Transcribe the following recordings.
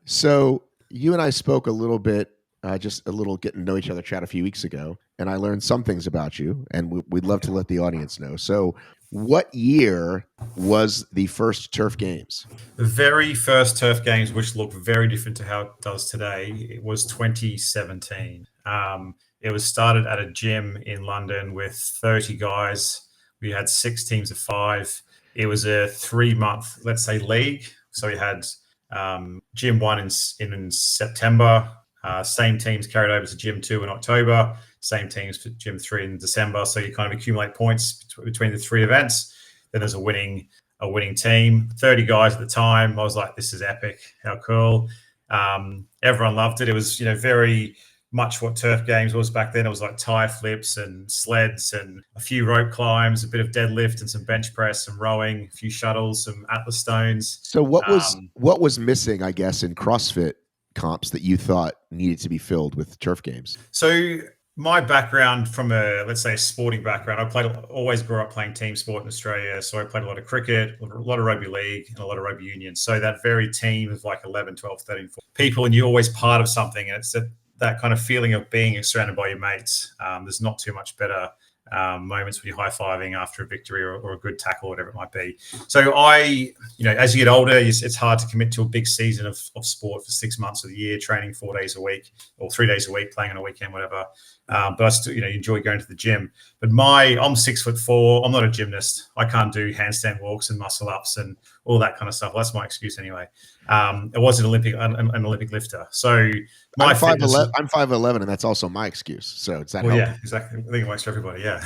So you and I spoke a little bit, just a little getting to know each other chat a few weeks ago, and I learned some things about you, and we'd love to let the audience know. So, what year was the first Turf Games? The very first turf games, which look very different to how it does today, it was 2017. It was started at a gym in London with 30 guys. We had 6 teams of 5. It was a 3-month, let's say, league. So we had gym 1 in September. Same teams carried over to gym 2 in October. Same teams for gym 3 in December. So you kind of accumulate points between the 3 events. Then there's a winning team, 30 guys at the time. I was like, this is epic. How cool. Everyone loved it. It was, very much what turf games was back then. It was like tire flips and sleds and a few rope climbs, a bit of deadlift and some bench press, some rowing, a few shuttles, some Atlas stones. So what was missing, I guess, in CrossFit comps that you thought needed to be filled with Turf Games? So my background from let's say a sporting background, always grew up playing team sport in Australia. So I played a lot of cricket, a lot of rugby league and a lot of rugby union. So that very team of like 11, 12, 13 people, and you're always part of something. And it's that kind of feeling of being surrounded by your mates. There's not too much better moments when you're high-fiving after a victory or a good tackle, whatever it might be. So as you get older, it's hard to commit to a big season of sport for 6 months of the year, training 4 days a week or 3 days a week, playing on a weekend, whatever. But I still, enjoy going to the gym. But I'm 6'4". I'm not a gymnast. I can't do handstand walks and muscle ups and all that kind of stuff. Well, that's my excuse anyway. I was an Olympic lifter. So I'm 5'11", I'm 5'11", and that's also my excuse. So does that help? Yeah, exactly. I think it works for everybody. Yeah.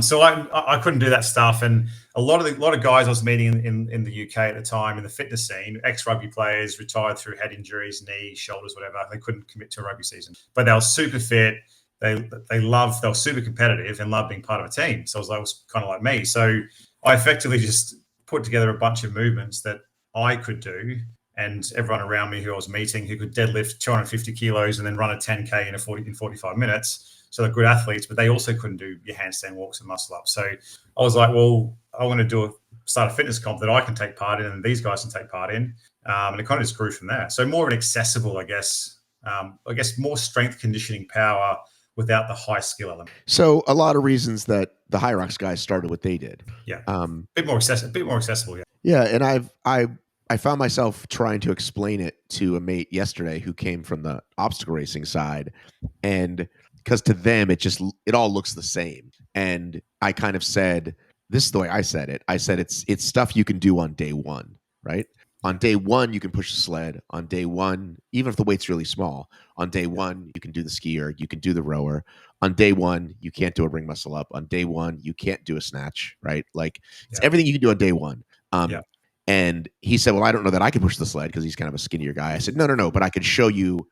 So I couldn't do that stuff, and a lot of guys I was meeting in the UK at the time in the fitness scene, ex-rugby players, retired through head injuries, knees, shoulders, whatever. They couldn't commit to a rugby season, but they were super fit. They were super competitive and loved being part of a team. So it was kind of like me. So I effectively just put together a bunch of movements that I could do, and everyone around me who I was meeting who could deadlift 250 kilos and then run a 10K in 45 minutes. So they're good athletes, but they also couldn't do your handstand walks and muscle ups. So I was like, well, I want to start a fitness comp that I can take part in and these guys can take part in. And it kind of just grew from there. So more of an accessible, I guess more strength conditioning power without the high skill element. So a lot of reasons that the HYROX guys started what they did. Yeah. A bit more accessible. Yeah. Yeah. And I found myself trying to explain it to a mate yesterday who came from the obstacle racing side, and because to them it all looks the same. And I kind of said, this is the way I said it. I said it's stuff you can do on day one, right? On day one, you can push the sled. On day one, even if the weight's really small, on day one, you can do the skier, you can do the rower. On day one, you can't do a ring muscle up. On day one, you can't do a snatch, right? Like it's everything you can do on day one. And he said, well, I don't know that I can push the sled because he's kind of a skinnier guy. I said, no, but I could show you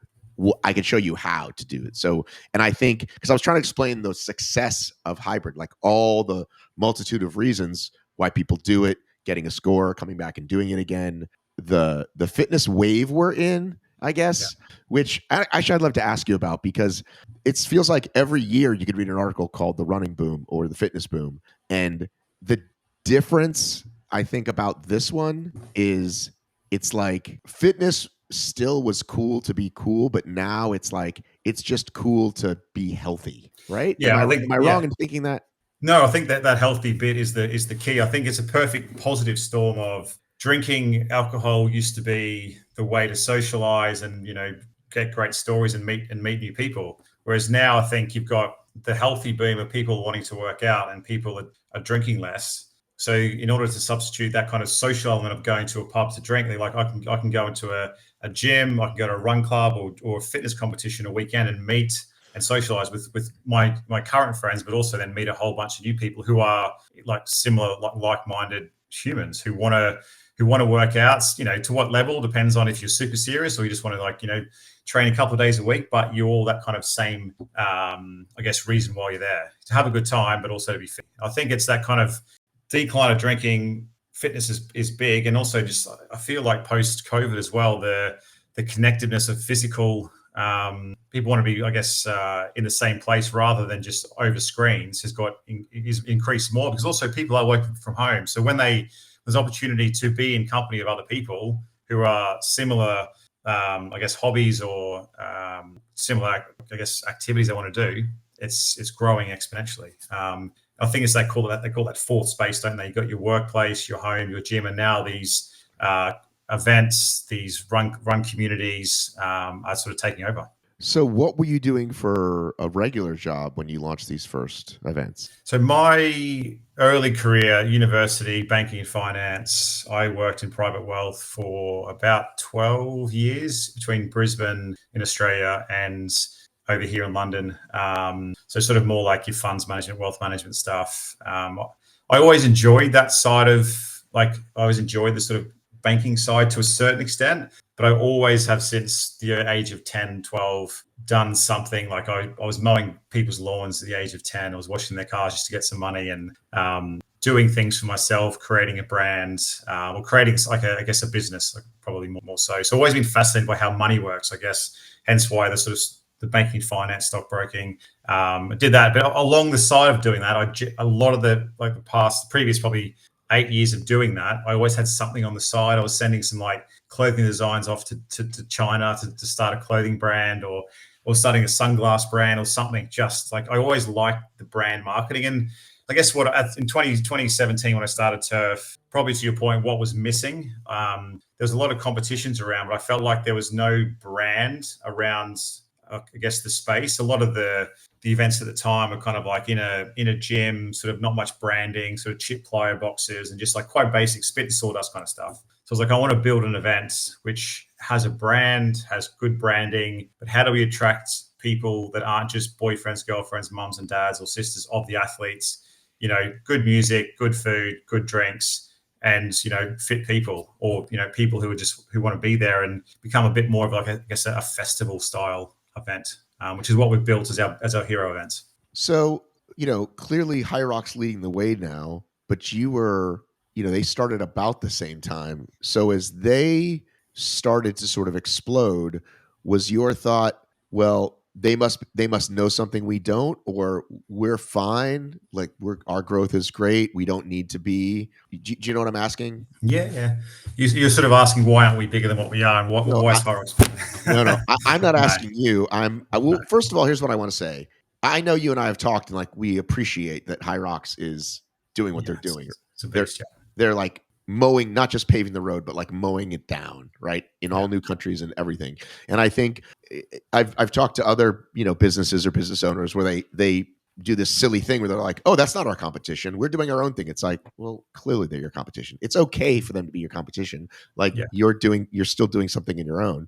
how to do it. So, and I think, because I was trying to explain the success of hybrid, like all the multitude of reasons why people do it, getting a score, coming back and doing it again, the fitness wave we're in, I guess, which actually I'd love to ask you about, because it feels like every year you could read an article called The Running Boom or The Fitness Boom. And the difference I think about this one is it's like fitness still was cool to be cool, but now it's like it's just cool to be healthy, right? Yeah, am I wrong in thinking that? No, I think that healthy bit is the key. I think it's a perfect positive storm of drinking alcohol used to be the way to socialize and get great stories and meet new people, whereas now I think you've got the healthy boom of people wanting to work out and people are drinking less. So in order to substitute that kind of social element of going to a pub to drink, I can go into a gym, I can go to a run club or a fitness competition a weekend and meet and socialize with my current friends, but also then meet a whole bunch of new people who are like similar, like-minded humans who want to work out. To what level depends on if you're super serious or you just want to train a couple of days a week, but you're all that kind of same, reason why you're there, to have a good time, but also to be fit. I think it's that kind of decline of drinking. Fitness is big, and also just I feel like post-COVID as well, the connectiveness of physical. People want to be, in the same place rather than just over screens is increased more, because also people are working from home. So when there's opportunity to be in company of other people who are similar, I guess, hobbies or similar, I guess, activities they want to do, it's growing exponentially. I think it's they call that fourth space, don't they? You've got your workplace, your home, your gym, and now these events, these run communities are sort of taking over. So, what were you doing for a regular job when you launched these first events? So my early career, university, banking and finance, I worked in private wealth for about 12 years between Brisbane in Australia and over here in London. So sort of more like your funds management, wealth management stuff. I always enjoyed that side of, like, I always enjoyed the sort of banking side to a certain extent, but I always have since the age of 10, 12 done something. Like I was mowing people's lawns at the age of 10. I was washing their cars just to get some money, and doing things for myself, creating a brand, or creating like I guess a business, like probably more so. So I've always been fascinated by how money works, I guess, hence why the sort of the banking, finance, stockbroking. I did that, but along the side of doing that, a lot of the previous probably 8 years of doing that, I always had something on the side. I was sending some like clothing designs off to China to start a clothing brand, or starting a sunglass brand or something. Just like I always liked the brand marketing. And I guess what in 2017 when I started Turf, probably to your point, what was missing? There was a lot of competitions around, but I felt like there was no brand around. I guess the space. A lot of the events at the time are kind of like in a gym, sort of not much branding, sort of chip plier boxes, and just like quite basic spit and sawdust kind of stuff. So I was like, I want to build an event which has a brand, has good branding, but how do we attract people that aren't just boyfriends, girlfriends, mums and dads or sisters of the athletes? You know, good music, good food, good drinks, and fit people, or people who want to be there and become a bit more of like I guess a festival style event, which is what we've built as our hero events. So, clearly HYROX leading the way now, but you were, they started about the same time. So as they started to sort of explode, was your thought, well, they must know something we don't, or we're fine, like our growth is great, we don't need to be. Do you know what I'm asking? Yeah. You're sort of asking why aren't we bigger than what we are, and No, why is HYROX no. I'm not no, asking you. I no. will. First of all, here's what I want to say. I know you and I have talked, and like we appreciate that HYROX is doing what Yeah, they're doing. it's a They're beast. Yeah. they're like mowing, not just paving the road, but like mowing it down, right? In Yeah. all new countries and everything. And I think I've talked to other businesses or business owners where they do this silly thing where they're like, oh, that's not our competition, we're doing our own thing. It's like, well, clearly they're your competition. It's okay for them to be your competition. Like Yeah. you're still doing something in your own.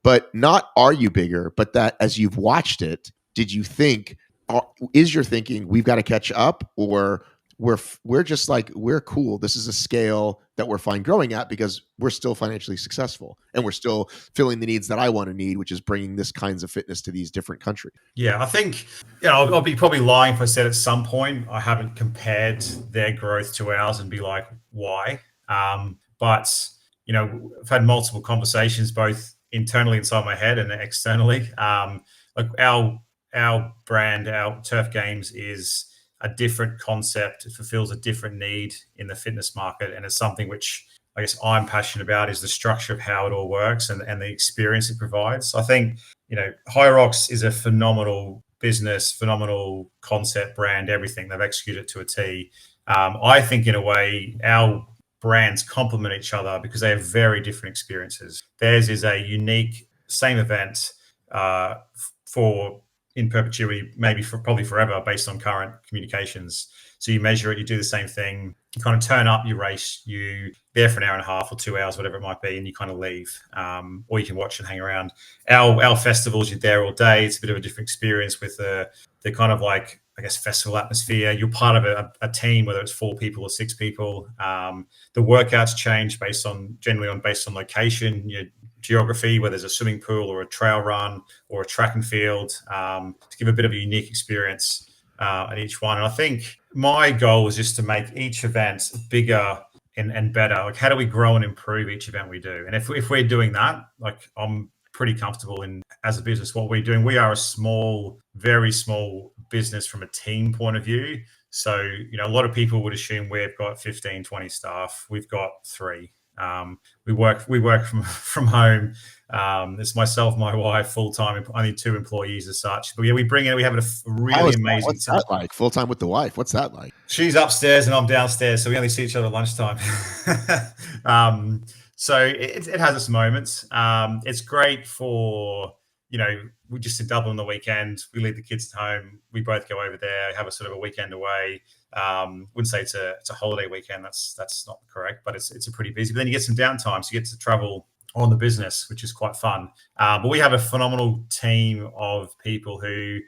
But not are you bigger, but that as you've watched it, did you think, is your thinking we've got to catch up, or we're just like, we're cool, this is a scale that we're fine growing at because we're still financially successful and we're still filling the needs that I want to need, which is bringing this kinds of fitness to these different countries? Yeah, I think I'll be probably lying if I said at some point I haven't compared their growth to ours and be like, why? But I've had multiple conversations both internally inside my head and externally. Like our brand, our Turf Games, is a different concept. It fulfills a different need in the fitness market, and it's something which I guess I'm passionate about, is the structure of how it all works and the experience it provides. So I think HYROX is a phenomenal business, phenomenal concept, brand, everything. They've executed it to a T. I think in a way our brands complement each other because they have very different experiences. Theirs is a unique same event for in perpetuity, maybe for probably forever, based on current communications. So you measure it, you do the same thing, you kind of turn up, you race, you there for an hour and a half or 2 hours, whatever it might be, and you kind of leave, or you can watch and hang around. Our festivals, you're there all day. It's a bit of a different experience with the kind of like, I guess, festival atmosphere. You're part of a team, whether it's 4 people or 6 people. The workouts change based on location, your geography, where there's a swimming pool or a trail run or a track and field, to give a bit of a unique experience at each one. And I think my goal is just to make each event bigger and better. Like, how do we grow and improve each event we do? And if we're doing that, like, I'm pretty comfortable in, as a business, what we're doing. We are a small, very small business from a team point of view. So, a lot of people would assume we've got 15, 20 staff. We've got 3. We work from home. It's myself, my wife, full time, only 2 employees as such. But yeah, we have a How really is that? amazing What's team. that like? Full time with the wife? What's that like? She's upstairs and I'm downstairs, so we only see each other at lunchtime. um, so it has its moments. It's great for, we just in Dublin on the weekend. We leave the kids at home. We both go over there, have a sort of a weekend away. Wouldn't say it's a holiday weekend. That's not correct, but it's a pretty busy. But then you get some downtime, so you get to travel on the business, which is quite fun. But we have a phenomenal team of people who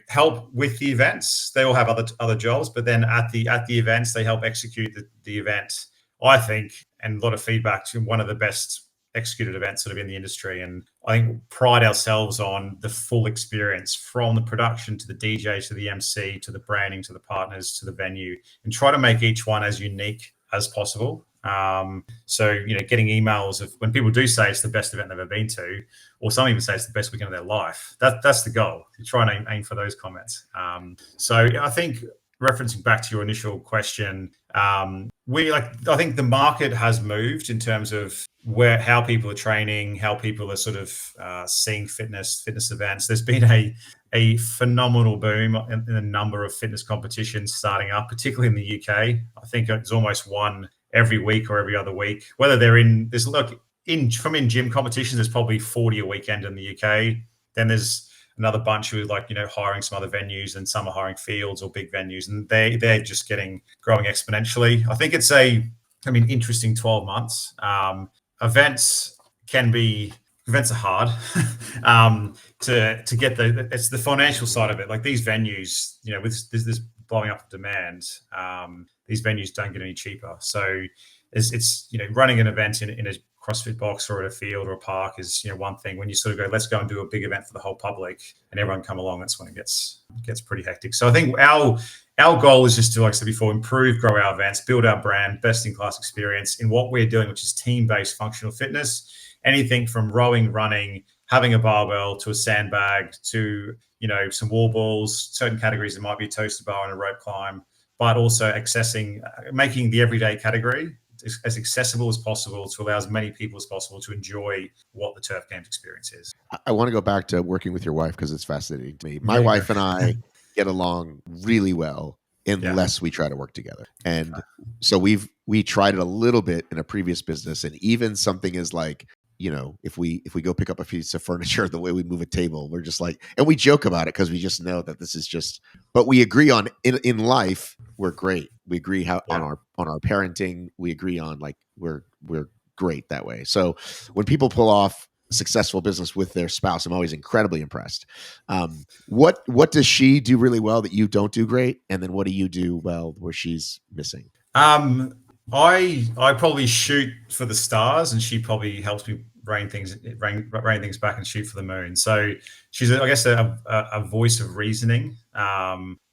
help with the events. They all have other jobs, but then at the events, they help execute the event. I think, and a lot of feedback to one of the best executed events sort of in the industry. And I think pride ourselves on the full experience from the production to the DJ to the MC to the branding to the partners to the venue, and try to make each one as unique as possible. So getting emails of when people do say it's the best event they've ever been to, or some even say it's the best weekend of their life. That's the goal. You try and aim for those comments. So I think, referencing back to your initial question, I think the market has moved in terms of how people are training, how people are sort of seeing fitness events. There's been a phenomenal boom in the number of fitness competitions starting up, particularly in the UK. I think it's almost one every week or every other week. Whether they're in gym competitions, there's probably 40 a weekend in the UK. Then there's another bunch who are hiring some other venues, and some are hiring fields or big venues, and they're just growing exponentially. I think it's interesting 12 months. Events are hard to get it's the financial side of it. Like these venues, with this blowing up of demand, these venues don't get any cheaper. So it's running an event in a CrossFit box or at a field or a park is one thing. When you sort of go, let's go and do a big event for the whole public, and everyone come along, that's when it gets pretty hectic. So I think our goal is just to, like I said before, improve, grow our events, build our brand, best in class experience in what we're doing, which is team-based functional fitness. Anything from rowing, running, having a barbell, to a sandbag, to some wall balls. Certain categories, it might be a toaster bar and a rope climb, but also making the everyday category as accessible as possible to allow as many people as possible to enjoy what the Turf Games experience is. I want to go back to working with your wife because it's fascinating to me. My Yeah, wife and I get along really well unless we try to work together. And so we tried it a little bit in a previous business, and even something is like, if we go pick up a piece of furniture, the way we move a table, we're just like, and we joke about it because we just know that this is just, but we agree on in life, we're great. We agree on our parenting. We agree on like, we're great that way. So when people pull off successful business with their spouse, I'm always incredibly impressed. What does she do really well that you don't do great? And then what do you do well where she's missing? I probably shoot for the stars, and she probably helps me rain things back and shoot for the moon. So she's, I guess, a voice of reasoning,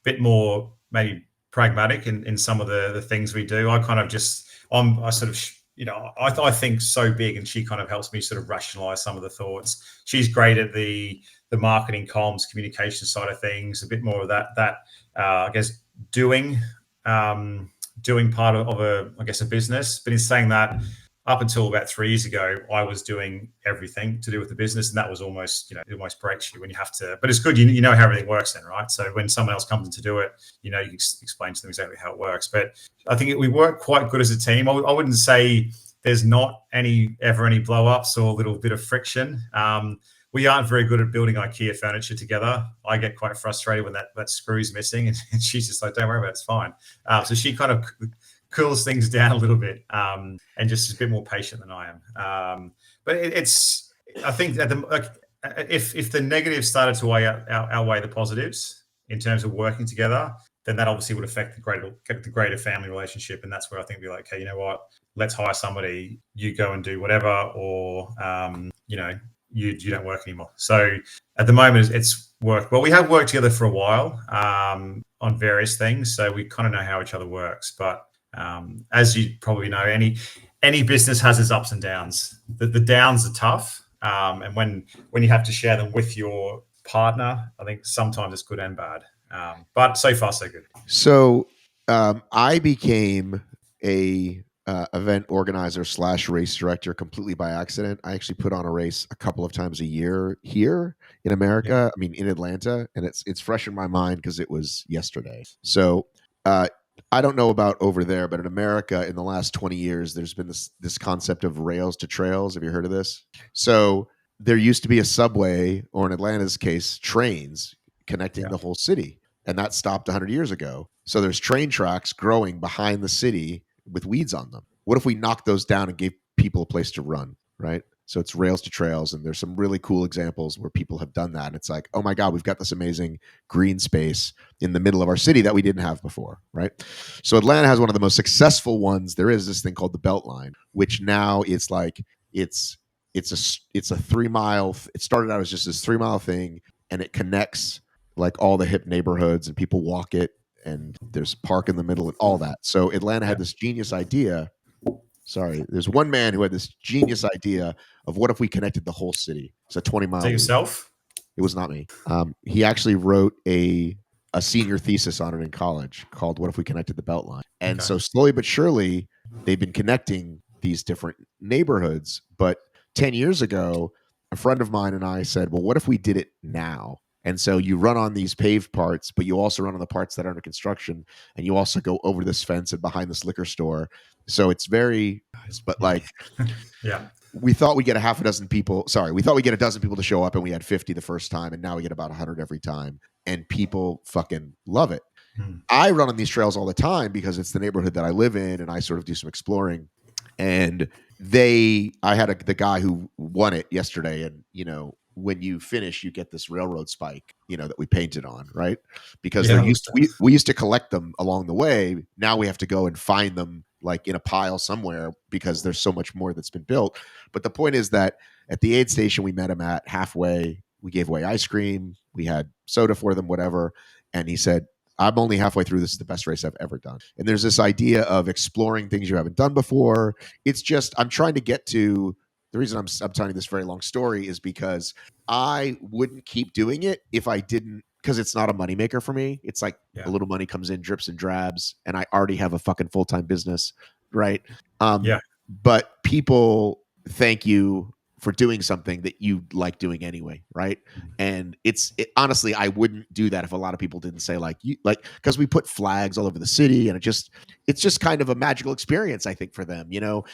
bit more maybe pragmatic in some of the things we do. I kind of just, I sort of, I think so big, and she kind of helps me sort of rationalize some of the thoughts. She's great at the marketing, comms, communication side of things, a bit more of that I guess, doing part of a business. But in saying that, up until about 3 years ago, I was doing everything to do with the business, and that was almost, it almost breaks you when you have to. But it's good, you know how everything works then, right? So when someone else comes in to do it, you can explain to them exactly how it works. But I think we work quite good as a team. I wouldn't say there's not ever any blow ups or a little bit of friction. We aren't very good at building IKEA furniture together. I get quite frustrated when that screw's missing, and she's just like, "Don't worry about it, it's fine." So she kind of cools things down a little bit, and just is a bit more patient than I am. But I think that if the negatives started to outweigh the positives in terms of working together, then that obviously would affect the greater family relationship, and that's where I think we're like, okay, you know what? Let's hire somebody. You go and do whatever, or you don't work anymore. So at the moment, it's worked well. We have worked together for a while on various things, so we kind of know how each other works. But as you probably know, any business has its ups and downs. The downs are tough, and when you have to share them with your partner, I think sometimes it's good and bad. But so far, so good. So I became a event organizer / race director completely by accident. I actually put on a race a couple of times a year here in America. I mean, in Atlanta, and it's fresh in my mind because it was yesterday. So uh, I don't know about over there, but in America, in the last 20 years, there's been this concept of rails to trails. Have you heard of this? So there used to be a subway, or in Atlanta's case, trains connecting Yeah. the whole city, and that stopped 100 years ago. So there's train tracks growing behind the city with weeds on them. What if we knocked those down and gave people a place to run, right? So it's rails to trails, and there's some really cool examples where people have done that. And it's like, oh my God, we've got this amazing green space in the middle of our city that we didn't have before, right? So Atlanta has one of the most successful ones. There is this thing called the Beltline, which now it's like it's a 3 mile. It started out as just this 3 mile thing, and it connects like all the hip neighborhoods, and people walk it, and there's a park in the middle and all that. So Atlanta had this genius idea. Sorry, there's one man who had this genius idea of what if we connected the whole city. It's a 20 mile Is it loop. yourself? It was not me. He actually wrote a senior thesis on it in college called "What if we connected the Beltline?" And so slowly but surely, they've been connecting these different neighborhoods. But 10 years ago, a friend of mine and I said, "Well, what if we did it now?" And so you run on these paved parts, but you also run on the parts that are under construction, and you also go over this fence and behind this liquor store. So it's very, but like, Yeah. we thought we'd get a half a dozen people. Sorry, we thought we'd get a dozen people to show up, and we had 50 the first time, and now we get about 100 every time, and people fucking love it. I run on these trails all the time because it's the neighborhood that I live in, and I sort of do some exploring. And I had the guy who won it yesterday, and when you finish, you get this railroad spike, that we painted on, right? Because we used to collect them along the way. Now we have to go and find them like in a pile somewhere because there's so much more that's been built. But the point is that at the aid station we met him at halfway, we gave away ice cream, we had soda for them, whatever. And he said, I'm only halfway through. This is the best race I've ever done. And there's this idea of exploring things you haven't done before. It's just, I'm trying to get to the reason I'm telling you this very long story is because I wouldn't keep doing it if I didn't, because it's not a moneymaker for me. It's like a little money comes in drips and drabs, and I already have a fucking full-time business, right? But people thank you for doing something that you like doing anyway, right? And honestly, I wouldn't do that if a lot of people didn't say because we put flags all over the city, and it's just kind of a magical experience, I think, for them.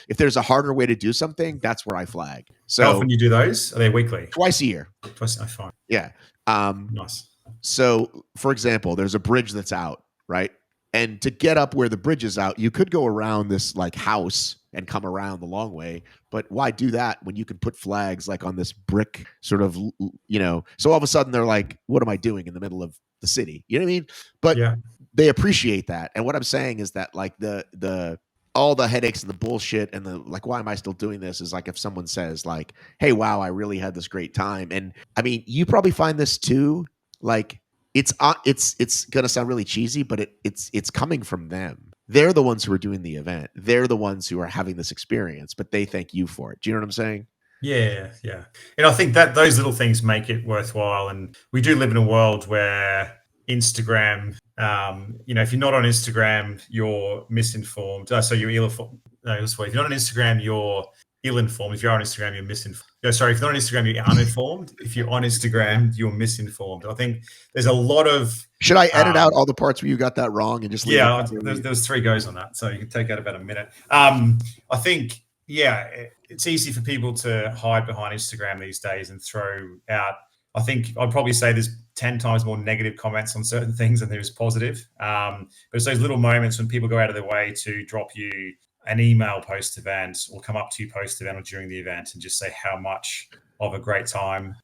If there's a harder way to do something, that's where I flag. So how often do you do those? Are they weekly? Twice a year. Twice. I find. Yeah. Nice. So, for example, there's a bridge that's out, right? And to get up where the bridge is out, you could go around this like house and come around the long way. But why do that when you can put flags like on this brick sort of, so all of a sudden they're like, what am I doing in the middle of the city? You know what I mean? But they appreciate that. And what I'm saying is that like the all the headaches and the bullshit and the like, why am I still doing this? Is like if someone says like, hey, wow, I really had this great time. And I mean, you probably find this too. Like it's gonna sound really cheesy, but it's coming from them. They're the ones who are doing the event. They're the ones who are having this experience, but they thank you for it. Do you know what I'm saying? Yeah. And I think that those little things make it worthwhile. And we do live in a world where Instagram, if you're not on Instagram, you're misinformed. So you're ill-informed. No, if you're not on Instagram, you're ill-informed. If you're on Instagram, you're misinformed. No, sorry, if you're not on Instagram, you're uninformed. If you're on Instagram, you're misinformed. I think there's a lot of... Should I edit out all the parts where you got that wrong and just leave it? There was 3 goes on that, so you can take out about a minute. I think, it's easy for people to hide behind Instagram these days and throw out... I think I'd probably say there's 10 times more negative comments on certain things than there is positive. But it's those little moments when people go out of their way to drop you an email post-event or come up to you post-event or during the event and just say how much of a great time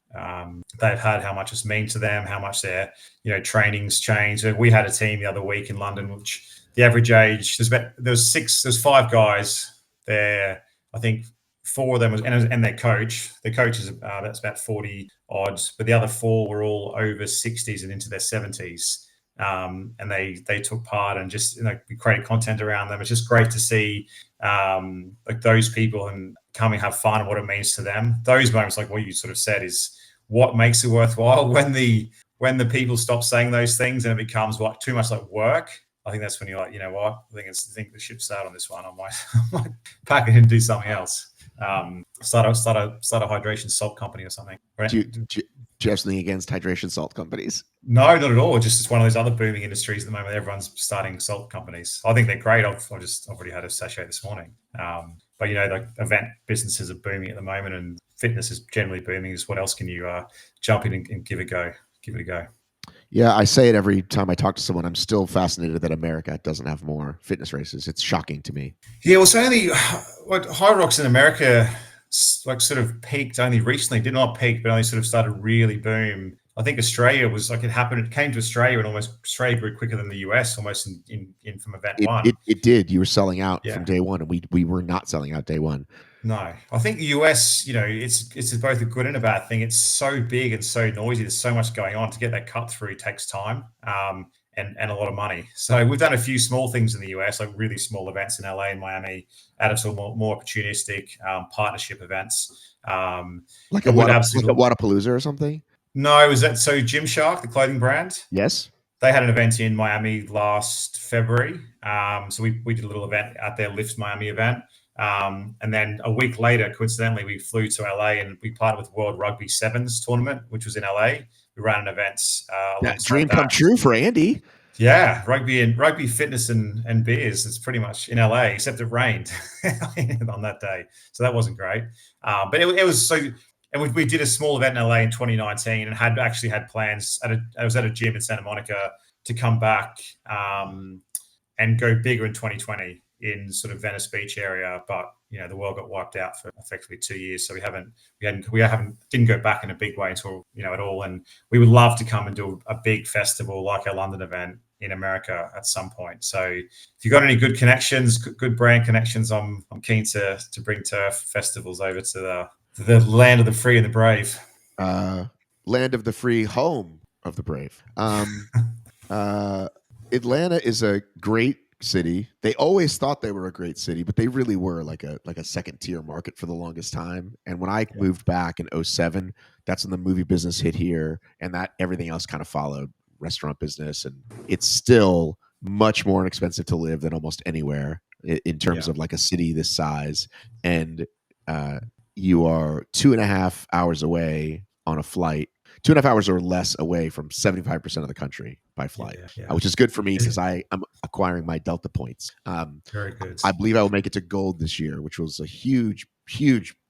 they've had, how much it's mean to them, how much their training's changed. We had a team the other week in London, which the average age, there's 5 guys there. I think 4 of them was, and their coach. Their coach is that's about 40 odds, but the other 4 were all over 60s and into their 70s. And they took part and just we created content around them. It's just great to see like those people and come and have fun and what it means to them. Those moments, like what you sort of said, is what makes it worthwhile. When the people stop saying those things and it becomes too much like work, I think that's when you're like, you know what? I think the ship's out on this one. I might pack it and do something else. Start a hydration salt company or something. Do you have something against hydration salt companies? No, not at all. Just it's one of those other booming industries at the moment. Everyone's starting salt companies. I think they're great. I've already had a sachet this morning. But you know, like event businesses are booming at the moment, and fitness is generally booming. Just what else can you jump in and give it a go? Give it a go. Yeah, I say it every time I talk to someone. I'm still fascinated that America doesn't have more fitness races. It's shocking to me. Yeah, well, so only what HYROX in America like sort of peaked only recently. Did not peak, but only sort of started really boom. I think Australia was like it happened. It came to Australia, and almost Australia grew quicker than the US, almost in from event one. It did. You were selling out Yeah. from day one, and we were not selling out day one. No, I think the US, you know, it's both a good and a bad thing. It's so big and so noisy. There's so much going on. To get that cut through takes time and a lot of money. So we've done a few small things in the US, like really small events in LA and Miami, added to more opportunistic partnership events. Like a Wadapalooza or something? No, it was so Gymshark, the clothing brand. Yes. They had an event in Miami last February. So we did a little event at their Lift Miami event. And then a week later, coincidentally, we flew to LA and we partnered with World Rugby Sevens tournament, which was in LA. We ran an event. Dream come true for Andy. Yeah, rugby fitness and beers. It's pretty much in LA, except it rained on that day, so that wasn't great. But it was so. And we did a small event in LA in 2019 and had plans I was at a gym in Santa Monica to come back and go bigger in 2020 in sort of Venice Beach area. But, you know, the world got wiped out for effectively 2 years. So we didn't go back in a big way until, you know, at all. And we would love to come and do a big festival like our London event in America at some point. So if you've got any good connections, good brand connections, I'm keen to bring turf festivals over to the land of the free and the brave. Land of the free, home of the brave. Atlanta is a great city. They always thought they were a great city, but they really were like a second tier market for the longest time. And when I moved back in 2007, that's when the movie business hit here, and that everything else kind of followed, restaurant business. And it's still much more expensive to live than almost anywhere in terms of like a city this size. And you are 2.5 hours away on a flight, 2.5 hours or less away from 75% of the country by flight, which is good for me because I'm acquiring my Delta points. Very good. I believe I will make it to gold this year, which was a huge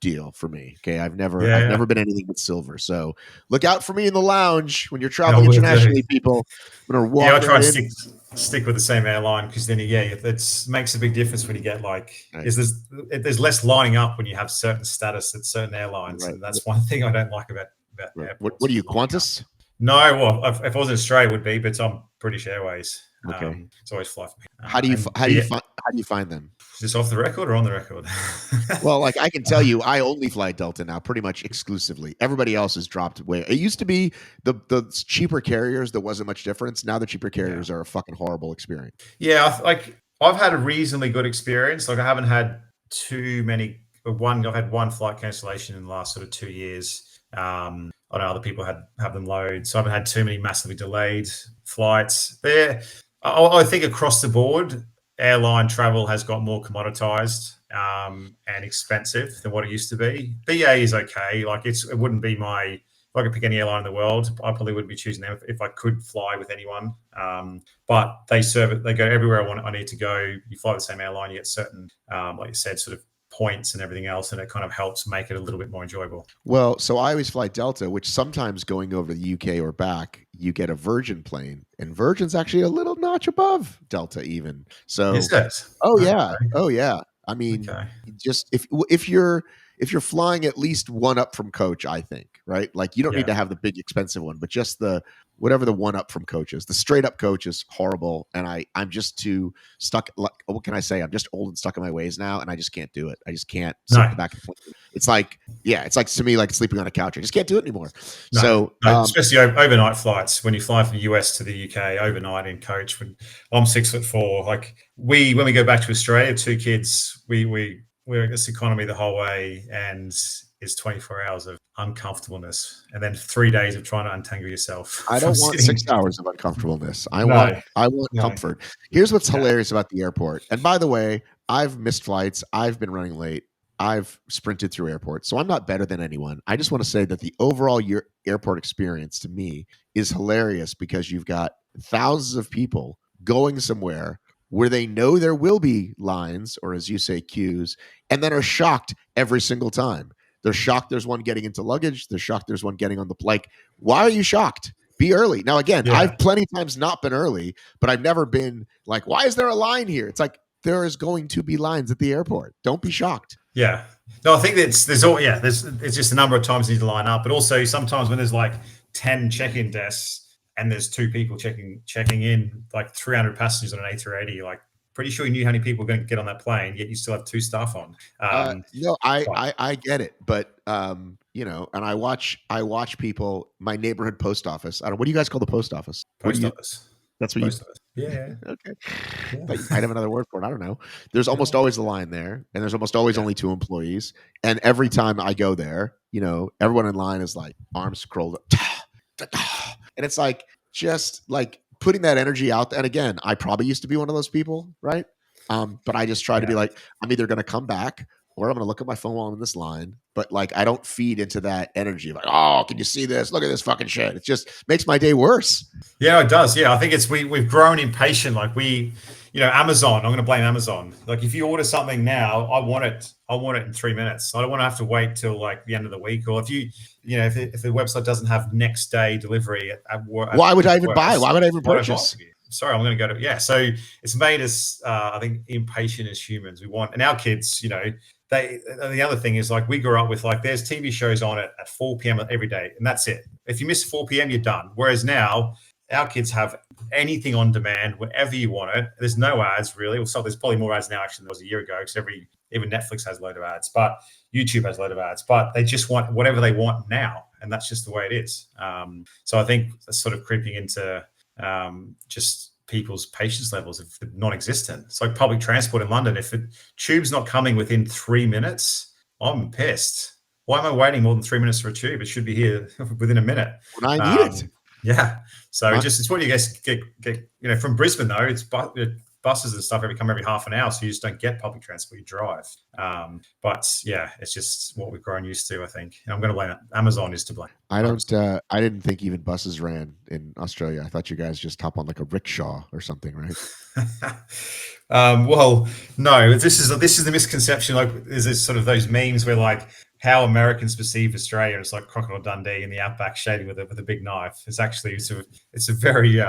deal for me. Okay. I've never been anything but silver. So look out for me in the lounge when you're traveling internationally, people. I'm going to walk I'll try and stick with the same airline, because then it makes a big difference when you get there's less lining up when you have certain status at certain airlines, and that's one thing I don't like about what are you, Qantas? No, well, if I was in Australia, it would be, but I'm British Airways. Okay, it's always fly for me. How do you find them? Is this off the record or on the record? Well, like I can tell you, I only fly Delta now, pretty much exclusively. Everybody else has dropped way. It used to be the cheaper carriers. There wasn't much difference. Now the cheaper carriers are a fucking horrible experience. Yeah, I've had a reasonably good experience. Like I haven't had too many. I've had one flight cancellation in the last sort of 2 years. I know other people have them load, so I haven't had too many massively delayed flights. I think across the board, airline travel has got more commoditized and expensive than what it used to be. BA is okay. Like it wouldn't be if I could pick any airline in the world, I probably wouldn't be choosing them if I could fly with anyone. But they serve it. They go everywhere I need to go. You fly the same airline, you get certain, like you said, sort of points and everything else, and it kind of helps make it a little bit more enjoyable. Well, so I always fly Delta, which sometimes going over to the UK or back, you get a Virgin plane, and Virgin's actually a little notch above Delta even. So, oh yeah. I mean, just if you're flying at least one up from coach, I think, right? Like you don't need to have the big expensive one, but just whatever the one up from coach is. The straight up coach is horrible, and I'm just too stuck. Like, what can I say? I'm just old and stuck in my ways now, and I just can't do it. I just can't sit at the back of the plane. It's like to me like sleeping on a couch. I just can't do it anymore. Especially overnight flights. When you fly from the US to the UK overnight in coach, when I'm 6'4", like when we go back to Australia, 2 kids, we're this economy the whole way, and is 24 hours of uncomfortableness and then 3 days of trying to untangle yourself I from don't want 6 sitting. hours of uncomfortableness. No, I want no. comfort. Here's what's Yeah. hilarious about the airport. And by the way, I've missed flights. I've been running late. I've sprinted through airports. So I'm not better than anyone. I just want to say that the overall airport experience to me is hilarious because you've got thousands of people going somewhere where they know there will be lines, or as you say, queues, and then are shocked every single time. They're shocked there's one getting into luggage. They're shocked there's one getting on the like. Why are you shocked? Be early. Now, again, Yeah. I've plenty of times not been early, but I've never been like, why is there a line here? It's like there is going to be lines at the airport. Don't be shocked. Yeah. No, I think there's it's just a number of times you need to line up, but also sometimes when there's like 10 check-in desks and there's 2 people checking in, like 300 passengers on an A380, you're like pretty sure you knew how many people were going to get on that plane, yet you still have 2 staff on. No, But I get it, but and I watch people. My neighborhood post office. I don't. What do you guys call the post office? What do post you? office, That's what you. post office. Yeah. Okay. Yeah. Thought you might have another word for it. I don't know. There's almost always a line there, and there's almost always Yeah. only 2 employees. And every time I go there, everyone in line is like arms curled up. And it's like just like putting that energy out there. And again, I probably used to be one of those people, right? But I just try to be Yeah. like, I'm either going to come back or I'm going to look at my phone while I'm in this line. But like, I don't feed into that energy of like, oh, can you see this? Look at this fucking shit. It just makes my day worse. Yeah, it does. Yeah, I think we've grown impatient. Like Amazon. I'm going to blame Amazon. Like if you order something now, I want it in 3 minutes. I don't want to have to wait till like the end of the week. Or if if the website doesn't have next day delivery at work, Why would I even buy? Why would I even why would I buy purchase? from you? Sorry, I'm going to go to So it's made us, I think, impatient as humans. We want, and our kids, the other thing is like we grew up with like there's TV shows on at 4 p.m. every day, and that's it. If you miss 4 p.m., you're done. Whereas now our kids have anything on demand whenever you want it. There's no ads really. Well, so there's probably more ads now actually than there was a year ago because even Netflix has a load of ads, but YouTube has a load of ads. But they just want whatever they want now, and that's just the way it is. So I think that's sort of creeping into just people's patience levels of non-existent. It's like public transport in London. If the tube's not coming within 3 minutes, I'm pissed. Why am I waiting more than 3 minutes for a tube? It should be here within a minute. When I need it. Yeah. So it's what you guys get. From Brisbane though, it's buses and stuff come every half an hour, so you just don't get public transport. You drive. But yeah, it's just what we've grown used to, I think. And I'm going to blame it. Amazon is to blame. I don't. I didn't think even buses ran in Australia. I thought you guys just hop on like a rickshaw or something, right? Well, no. This is the misconception. Like, there's sort of those memes where like how Americans perceive Australia. It's like Crocodile Dundee in the outback shaving with a big knife. It's actually it's a very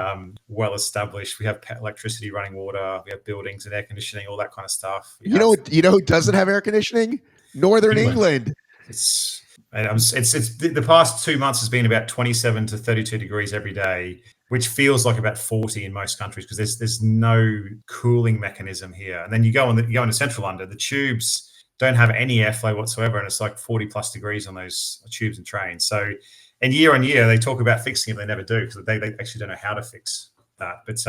well established. We have electricity, running water. We have buildings and air conditioning, all that kind of stuff. You know who doesn't have air conditioning? Northern England. It's the past 2 months has been about 27 to 32 degrees every day, which feels like about 40 in most countries because there's no cooling mechanism here. And then you go into central London, the tubes don't have any airflow whatsoever, and it's like 40 plus degrees on those tubes and trains. So, and year on year, they talk about fixing it, they never do because they actually don't know how to fix that. But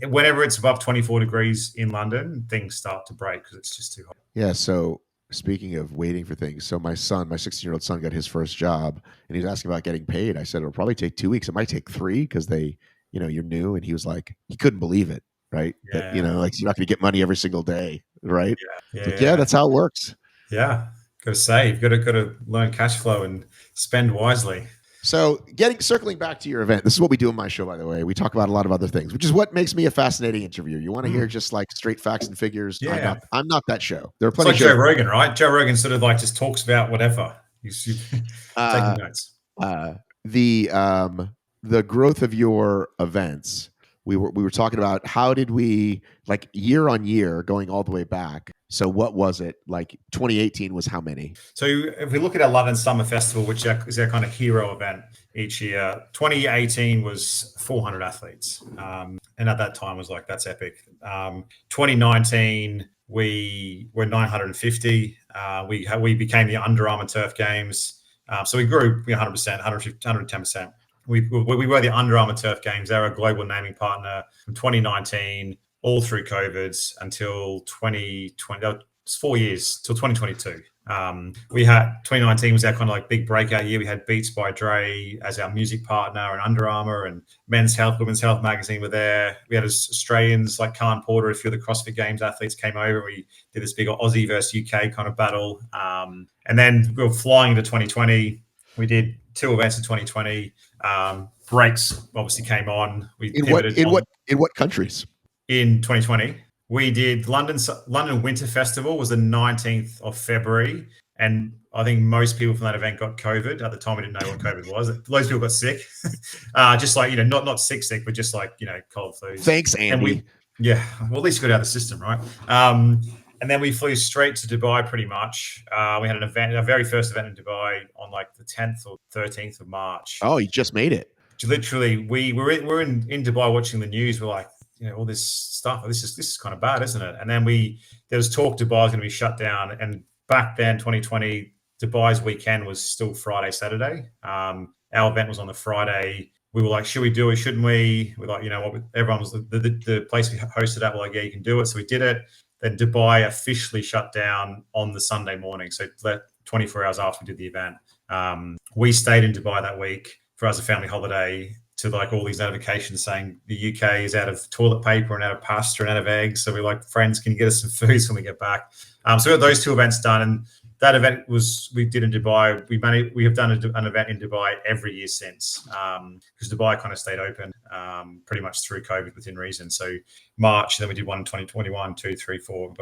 whenever it's above 24 degrees in London, things start to break because it's just too hot. Yeah. So speaking of waiting for things, so my 16-year-old son got his first job, and he was asking about getting paid. I said it'll probably take 2 weeks. It might take 3 because you're new, and he was like, he couldn't believe it. Right. Yeah. That, like you're not going to get money every single day. Right. Yeah. That's how it works. Yeah. Got to save, got to learn cash flow and spend wisely. So circling back to your event, this is what we do in my show, by the way. We talk about a lot of other things, which is what makes me a fascinating interviewer. You want to hear just like straight facts and figures. Yeah. I'm not that show. There are plenty it's like Joe Rogan, right? Joe Rogan sort of like just talks about whatever. He's taking notes. The growth of your events, we were talking about how did we, like, year on year going all the way back. So what was it like? 2018 was how many? So if we look at our London Summer Festival, which is our kind of hero event each year, 2018 was 400 athletes, and at that time was like, that's epic. 2019 we were 950. We became the Under Armour Turf Games, so we grew 100%, 110%. We were the Under Armour Turf Games. They're a global naming partner from 2019 all through COVID until 2020. It's 4 years till 2022. We had 2019 was our kind of like big breakout year. We had Beats by Dre as our music partner, and Under Armour and Men's Health, Women's Health magazine were there. We had Australians like Khan Porter, a few of the CrossFit Games athletes came over. We did this big Aussie versus UK kind of battle. And then we were flying into 2020. We did 2 events in 2020. Breaks obviously came on. We pivoted in what countries? In 2020. We did London Winter Festival was the 19th of February. And I think most people from that event got COVID. At the time, we didn't know what COVID was. Loads of people got sick. Just like, not sick, but just like, cold flus. Thanks, Andy. Well, at least got out of the system, right? And then we flew straight to Dubai pretty much. We had an event, our very first event in Dubai on like the 10th or 13th of March. Oh, you just made it. Literally, we're in Dubai watching the news. We're like, all this stuff. This is kind of bad, isn't it? And then there was talk Dubai was going to be shut down. And back then, 2020, Dubai's weekend was still Friday, Saturday. Our event was on the Friday. We were like, should we do it? Shouldn't we? We're like, what? Everyone was the place we hosted at. We're like, yeah, you can do it. So we did it. Then Dubai officially shut down on the Sunday morning. So 24 hours after we did the event, we stayed in Dubai that week for us a family holiday. To like all these notifications saying the UK is out of toilet paper and out of pasta and out of eggs. So we're like, friends, can you get us some foods when we get back? So we got those 2 events done. And that event we did in Dubai. We have done an event in Dubai every year since, because Dubai kind of stayed open pretty much through COVID within reason. So March, then we did one in 2021, 2, 3, 4.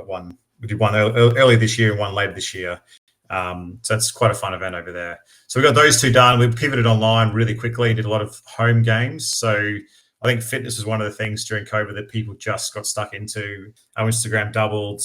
We did one early this year and one later this year. So it's quite a fun event over there. So we got those 2 done. We pivoted online really quickly and did a lot of home games. So I think fitness was one of the things during COVID that people just got stuck into. Our Instagram doubled.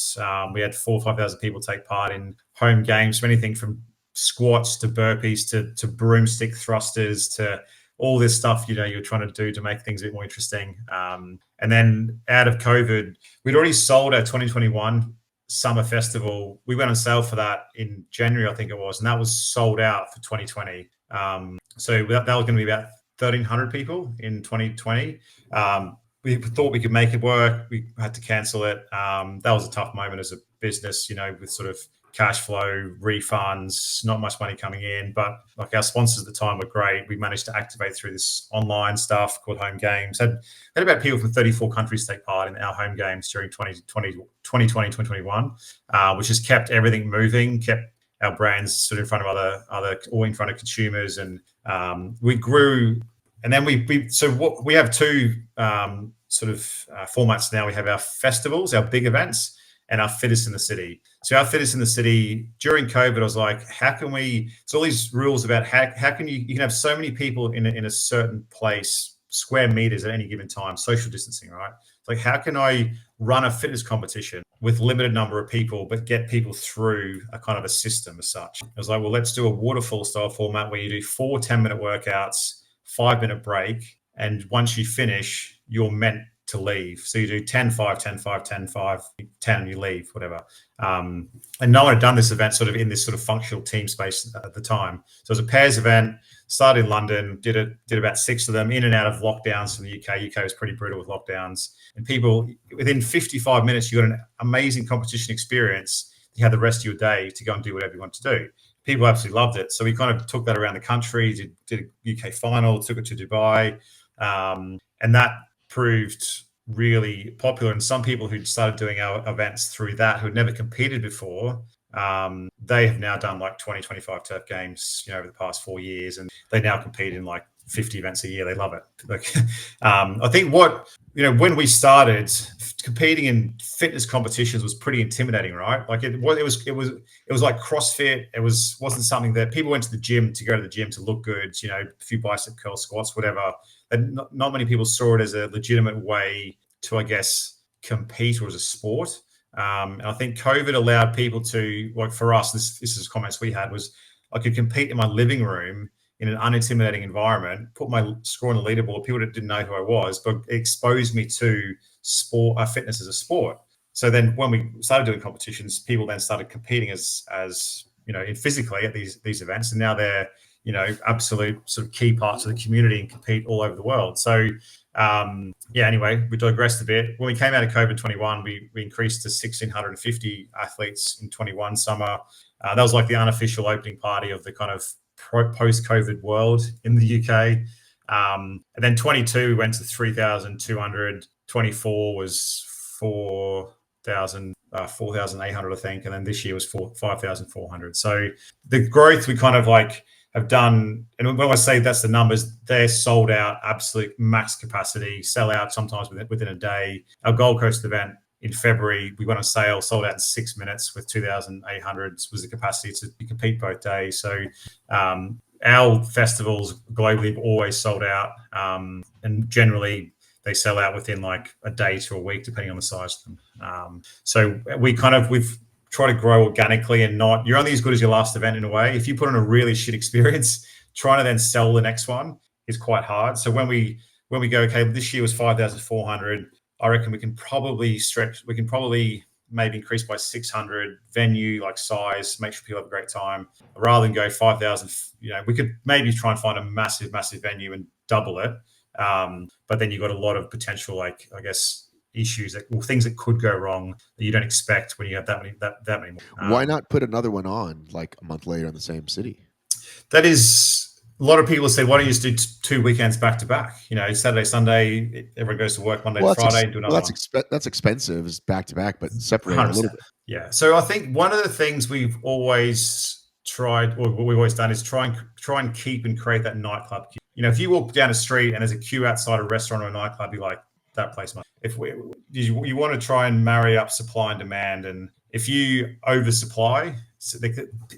We had 4,000 or 5,000 people take part in home games, from anything from squats to burpees to broomstick thrusters to all this stuff, you're trying to do to make things a bit more interesting. And then out of COVID, we'd already sold our 2021 summer festival. We went on sale for that in January, I think it was, and that was sold out for 2020. So that was going to be about 1,300 people in 2020. We thought we could make it work. We had to cancel it. That was a tough moment as a business, with sort of cash flow, refunds, not much money coming in. But like our sponsors at the time were great. We managed to activate through this online stuff called Home Games. Had about people from 34 countries take part in our home games during 2020, 2021, which has kept everything moving, kept our brands sort of in front of other or in front of consumers. And we grew. And then we have 2 sort of formats now. We have our festivals, our big events, and our Fittest in the City. So our Fittest in the City, during COVID, I was like, how can we, it's all these rules about how can you can have so many people in a certain place, square meters at any given time, social distancing, right? It's like, how can I run a fitness competition with limited number of people, but get people through a kind of a system as such? I was like, well, let's do a waterfall style format where you do 4 10-minute workouts, 5-minute break. And once you finish, you're meant to leave. So you do 10, 5, 10, 5, 10, 5, 10, and you leave, whatever. And no one had done this event sort of in this sort of functional team space at the time. So it was a pairs event, started in London, did about 6 of them, in and out of lockdowns from the UK. UK was pretty brutal with lockdowns. And people, within 55 minutes, you got an amazing competition experience. You had the rest of your day to go and do whatever you want to do. People absolutely loved it. So we kind of took that around the country, did a UK final, took it to Dubai. And that proved really popular. And some people who'd started doing our events through that, who had never competed before, they have now done like 20, 25 turf games, over the past 4 years. And they now compete in like 50 events a year. They love it. Like, I think when we started, competing in fitness competitions was pretty intimidating, right? Like it was like CrossFit. It wasn't something that people went to the gym to go to the gym to look good, a few bicep curl squats, whatever. And not many people saw it as a legitimate way to, I guess, compete or as a sport. And I think COVID allowed people to, like for us, this is comments we had, was I could compete in my living room in an unintimidating environment, put my score on the leaderboard, people that didn't know who I was, but it exposed me to sport, fitness as a sport. So then when we started doing competitions, people then started competing as physically at these events. And now they're, absolute sort of key parts of the community and compete all over the world. So anyway, we digressed a bit. When we came out of COVID 21, we increased to 1,650 athletes in 21 summer. That was like the unofficial opening party of the kind of post-COVID world in the UK. And then 22 we went to 3,200. 24 was 4,800, I think, and then this year was 5,400. So the growth we kind of like have done, and when I say that's the numbers, they're sold out, absolute max capacity, sell out sometimes within a day. Our Gold Coast event in February, we went on sale, sold out in 6 minutes with 2,800 was the capacity to compete both days. So our festivals globally have always sold out, and generally they sell out within like a day to a week, depending on the size of them. So we've tried to grow organically and not, you're only as good as your last event in a way. If you put on a really shit experience, trying to then sell the next one is quite hard. So when we go, okay, this year was 5,400, I reckon we can probably maybe increase by 600 venue, like size, make sure people have a great time, rather than go 5,000. We could maybe try and find a massive venue and double it. But then you've got a lot of potential, like, I guess, issues things that could go wrong that you don't expect when you have that many more. Why not put another one on like a month later in the same city? That is, a lot of people say, why don't you just do 2 weekends back to back? Saturday, Sunday, everyone goes to work Monday to Friday, do another one. That's expensive, is back to back, but separate a little bit. Yeah. So I think one of the things we've always tried, or what we've always done, is try and keep and create that nightclub queue. If you walk down a street and there's a queue outside a restaurant or a nightclub, you're like, that place must. You want to try and marry up supply and demand, and if you oversupply,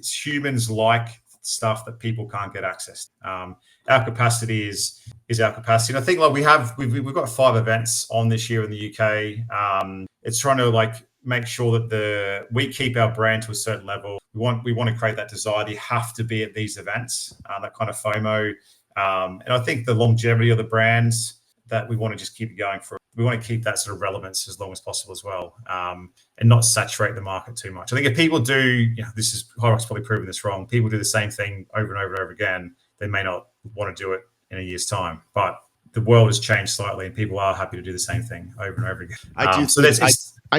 humans like stuff that people can't get access to. Our capacity is our capacity. And I think like we've got 5 events on this year in the UK. It's trying to like make sure that we keep our brand to a certain level. We want to create that desire. You have to be at these events, that kind of FOMO. And I think the longevity of the brands that we want to just keep it going for. We want to keep that sort of relevance as long as possible as well, and not saturate the market too much. I think if people do, this is HYROX probably proving this wrong. People do the same thing over and over and over again. They may not want to do it in a year's time, but the world has changed slightly, and people are happy to do the same thing over and over again. I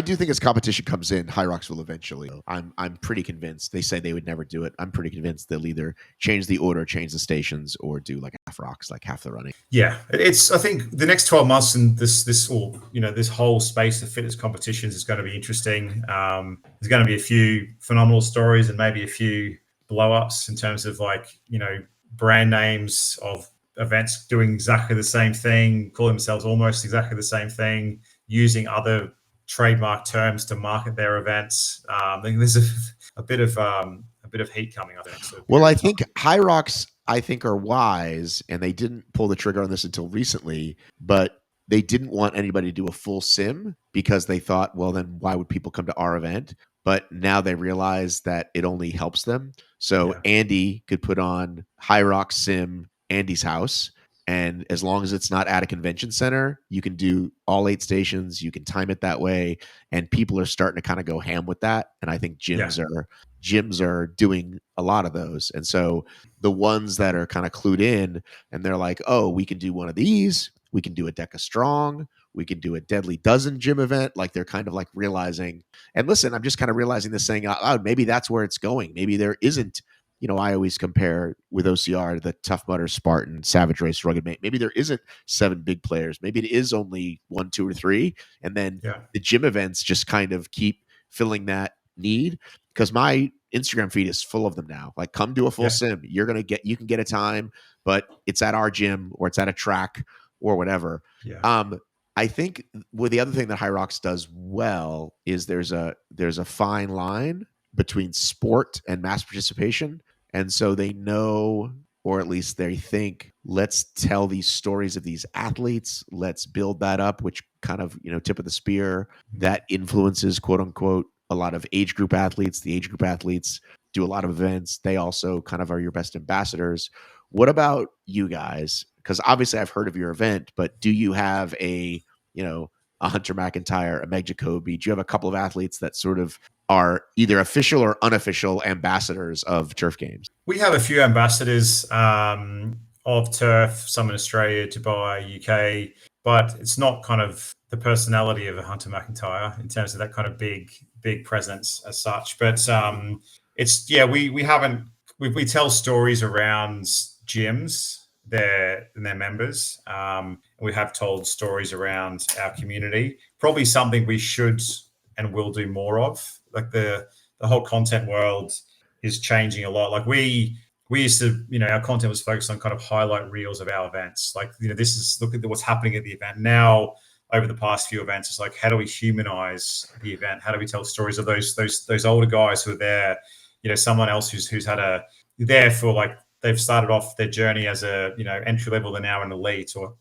do think as competition comes in, HYROX will eventually. I'm pretty convinced. They say they would never do it. I'm pretty convinced they'll either change the order, change the stations, or do like half rocks, like half the running. Yeah, I think the next 12 months and this whole space of fitness competitions is going to be interesting. There's going to be a few phenomenal stories and maybe a few blow ups in terms of brand names of events doing exactly the same thing, calling themselves almost exactly the same thing, using other trademark terms to market their events. I think there's a bit of heat coming, I think. Well, I think HYROX, are wise, and they didn't pull the trigger on this until recently, but they didn't want anybody to do a full sim because they thought, well, then why would people come to our event? But now they realize that it only helps them. So Andy could put on HYROX sim Andy's house, and as long as it's not at a convention center, you can do all 8 stations. You can time it that way, and people are starting to kind of go ham with that. And I think gyms are doing a lot of those. And so the ones that are kind of clued in, and they're like, oh, we can do one of these. We can do a Deca Strong. We can do a Deadly Dozen gym event. Like they're kind of like realizing. And listen, I'm just kind of realizing this, saying out loud, maybe that's where it's going. Maybe there isn't. I always compare with OCR the Tough Mudder, Spartan, Savage Race, Rugged Mate. Maybe there isn't 7 big players. Maybe it is only 1, 2, or 3. And then the gym events just kind of keep filling that need, because my Instagram feed is full of them now. Like, come do a full sim. You can get a time, but it's at our gym or it's at a track or whatever. I think the other thing that HYROX does well is there's a fine line between sport and mass participation. And so they know, or at least they think, let's tell these stories of these athletes. Let's build that up, which kind of, tip of the spear that influences, quote unquote, a lot of age group athletes. The age group athletes do a lot of events. They also kind of are your best ambassadors. What about you guys? Because obviously I've heard of your event, but do you have a Hunter McIntyre, a Meg Jacoby? Do you have a couple of athletes that sort of are either official or unofficial ambassadors of turf games? We have a few ambassadors of turf, some in Australia, Dubai, UK, but it's not kind of the personality of a Hunter McIntyre in terms of that kind of big presence as such. But It's yeah, we haven't we tell stories around gyms their members. We have told stories around our community. Probably something we should and will do more of. Like the whole content world is changing a lot. Like we used to, our content was focused on kind of highlight reels of our events. Like, this is look at what's happening at the event now. Over the past few events, it's like, how do we humanize the event? How do we tell stories of those older guys who are there? Someone else who's had there for, like, they've started off their journey as a entry level, they're now an elite, or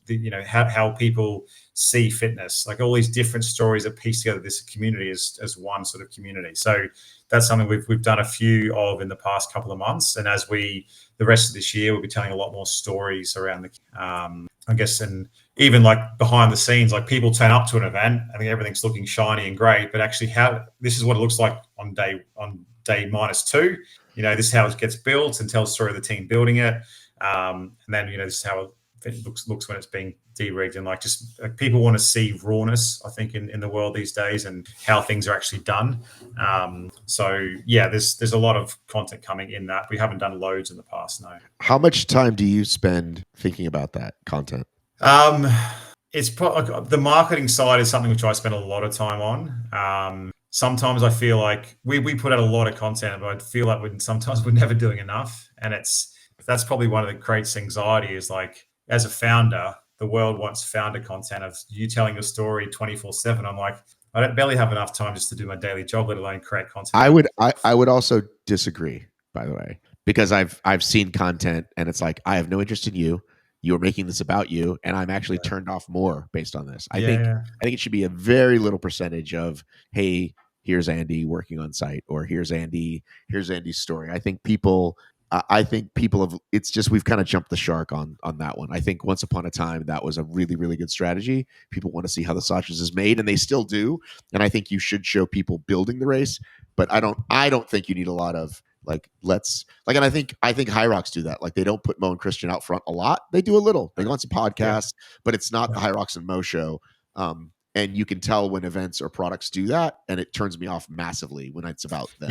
how people see fitness, like all these different stories that piece together this community as one sort of community. So that's something we've done a few of in the past couple of months, and as the rest of this year, we'll be telling a lot more stories around I guess, and even like behind the scenes, like people turn up to an event, I think everything's looking shiny and great, but actually this is what it looks like on day -2. This is how it gets built, and tell the story of the team building it. And then, this is how it looks when it's being de-rigged. And people want to see rawness, I think, in the world these days, and how things are actually done. So yeah, there's a lot of content coming in that. We haven't done loads in the past, no. How much time do you spend thinking about that content? It's the marketing side is something which I spend a lot of time on. Sometimes I feel like we put out a lot of content, but I feel like sometimes we're never doing enough. And that's probably one of the creates anxiety, is like, as a founder, the world wants founder content of you telling your story 24/7. I'm like, I don't barely have enough time just to do my daily job, let alone create content. I would also disagree, by the way, because I've seen content and it's like, I have no interest in you. You're making this about you, and I'm actually turned off more based on this. I think it should be a very little percentage of, hey, here's Andy working on site, or here's Andy's story. I think people have, it's just, we've kind of jumped the shark on that one. I think once upon a time that was a really, really good strategy. People want to see how the sausage is made, and they still do. And I think you should show people building the race, but I don't think you need a lot of, like, and I think HYROX do that. Like, they don't put Mo and Christian out front a lot. They do a little. They go on some podcasts, but it's not the HYROX and Mo show. And you can tell when events or products do that, and it turns me off massively when it's about them.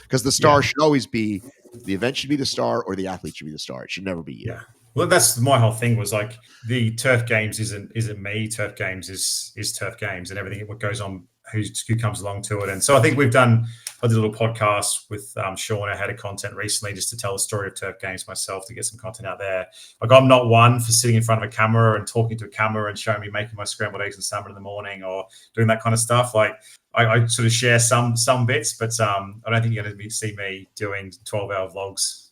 Because the star should always be, the event should be the star, or the athlete should be the star. It should never be you. Yeah. Well, that's my whole thing, was like, the Turf Games isn't me. Turf Games is Turf Games, and everything what goes on, who comes along to it. And so I think I did a little podcast with Sean. I had a content recently just to tell the story of Turf Games myself, to get some content out there. Like, I'm not one for sitting in front of a camera and talking to a camera and showing me making my scrambled eggs and salmon in the morning, or doing that kind of stuff. Like, I sort of share some bits, but I don't think you're going to see me doing 12-hour vlogs,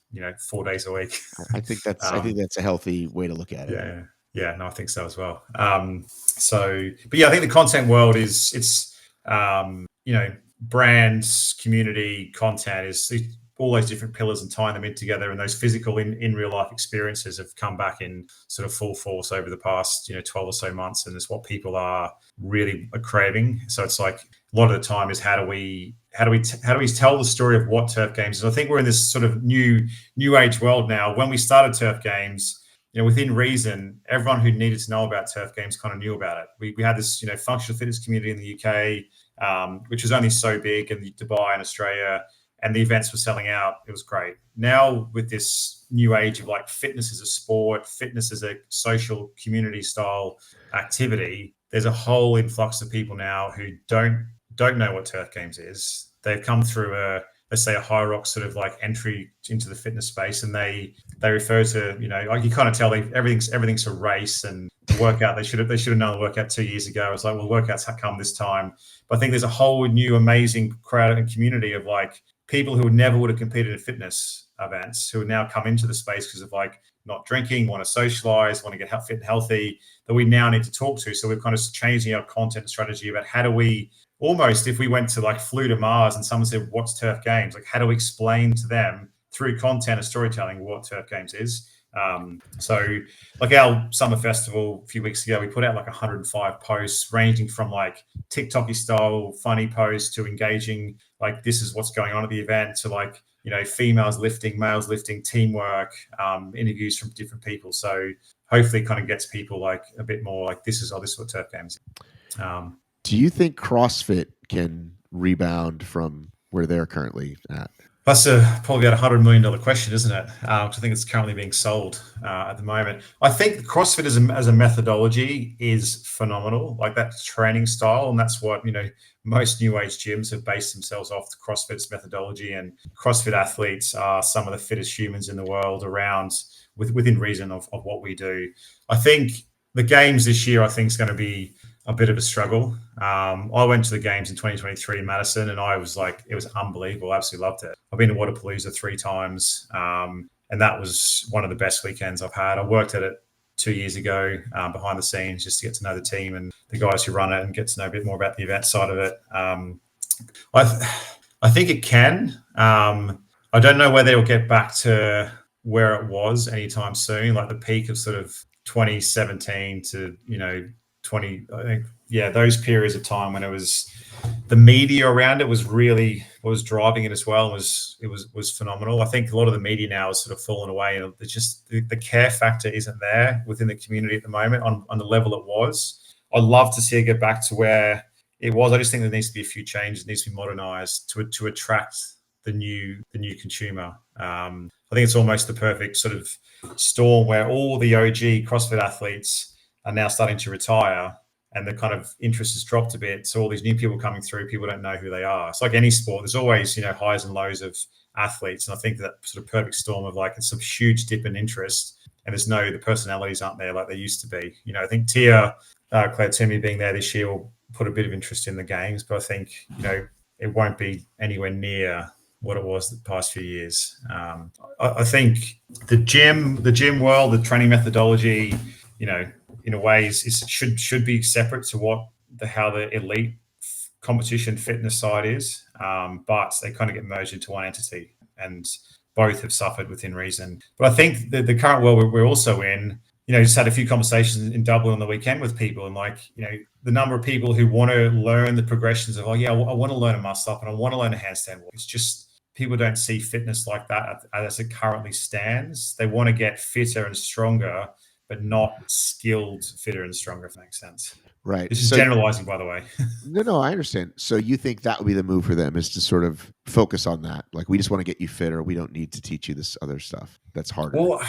4 days a week. I think that's a healthy way to look at it. Yeah, no, I think so as well. But yeah, I think the content world it's brands, community, content is all those different pillars, and tying them in together, and those physical in real life experiences have come back in sort of full force over the past 12 or so months, and it's what people are really craving. So it's like, a lot of the time is, how do we tell the story of what Turf Games is? I think we're in this sort of new age world now. When we started Turf Games, within reason, everyone who needed to know about Turf Games kind of knew about it. We had this functional fitness community in the UK, which was only so big, in Dubai and Australia, and the events were selling out. It was great. Now, with this new age of, like, fitness as a sport, fitness as a social community style activity, there's a whole influx of people now who don't know what Turf Games is. They've come through let's say a HYROX sort of like entry into the fitness space, and they refer to, like, you kind of tell everything's a race, and the workout, they should have known the workout 2 years ago. It's like, well, workouts come this time. But I think there's a whole new amazing crowd and community of, like, people who never would have competed in fitness events, who have now come into the space because of, like, not drinking, want to socialize, want to get fit and healthy, that we now need to talk to. So we're kind of changing our content strategy about how do we, almost, if we went to, like, flew to Mars and someone said, what's Turf Games? Like, how do we explain to them through content and storytelling what Turf Games is? So, like, our summer festival a few weeks ago, we put out like 105 posts, ranging from, like, TikTok-y style funny posts to engaging, like, this is what's going on at the event, to, like, females lifting, males lifting, teamwork, interviews from different people. So hopefully it kind of gets people, like, a bit more like, this is what Turf Games is. Do you think CrossFit can rebound from where they're currently at? That's probably about $100 million question, isn't it? I think it's currently being sold at the moment. I think CrossFit as a methodology is phenomenal, like that training style, and that's what most new age gyms have based themselves off the CrossFit's methodology. And CrossFit athletes are some of the fittest humans in the world around, within reason of what we do. I think the games this year, I think, is going to be a bit of a struggle. I went to the games in 2023 in Madison, and I was like, it was unbelievable. I absolutely loved it. I've been to Wodapalooza 3 times, and that was one of the best weekends I've had. I worked at it 2 years ago behind the scenes just to get to know the team and the guys who run it and get to know a bit more about the event side of it. I think it can. I don't know whether it'll get back to where it was anytime soon, like the peak of sort of 2017 to 20. I think, yeah, those periods of time when it was the media around it was really what was driving it as well. Was phenomenal. I think a lot of the media now has sort of fallen away, and it's just the care factor isn't there within the community at the moment on the level it was. I'd love to see it get back to where it was. I just think there needs to be a few changes. It needs to be modernized to attract the new consumer. I think it's almost the perfect sort of storm where all the OG CrossFit athletes are now starting to retire, and the kind of interest has dropped a bit. So all these new people coming through, people don't know who they are. It's like any sport. There's always highs and lows of athletes, and I think that sort of perfect storm of like it's a huge dip in interest, and the personalities aren't there like they used to be. I think Tia Claire Toomey being there this year will put a bit of interest in the games, but I think it won't be anywhere near what it was the past few years. I think the gym world, the training methodology, in a way, should be separate to how the elite competition fitness side is, but they kind of get merged into one entity, and both have suffered within reason. But I think the current world we're also in, just had a few conversations in Dublin on the weekend with people, and the number of people who want to learn the progressions of, I want to learn a muscle up and I want to learn a handstand walk. It's just people don't see fitness like that as it currently stands. They want to get fitter and stronger, but not skilled, fitter and stronger, if that makes sense. Right. This is generalizing, by the way. No, I understand. So you think that would be the move for them, is to sort of focus on that? Like, we just want to get you fitter. We don't need to teach you this other stuff that's harder. Well,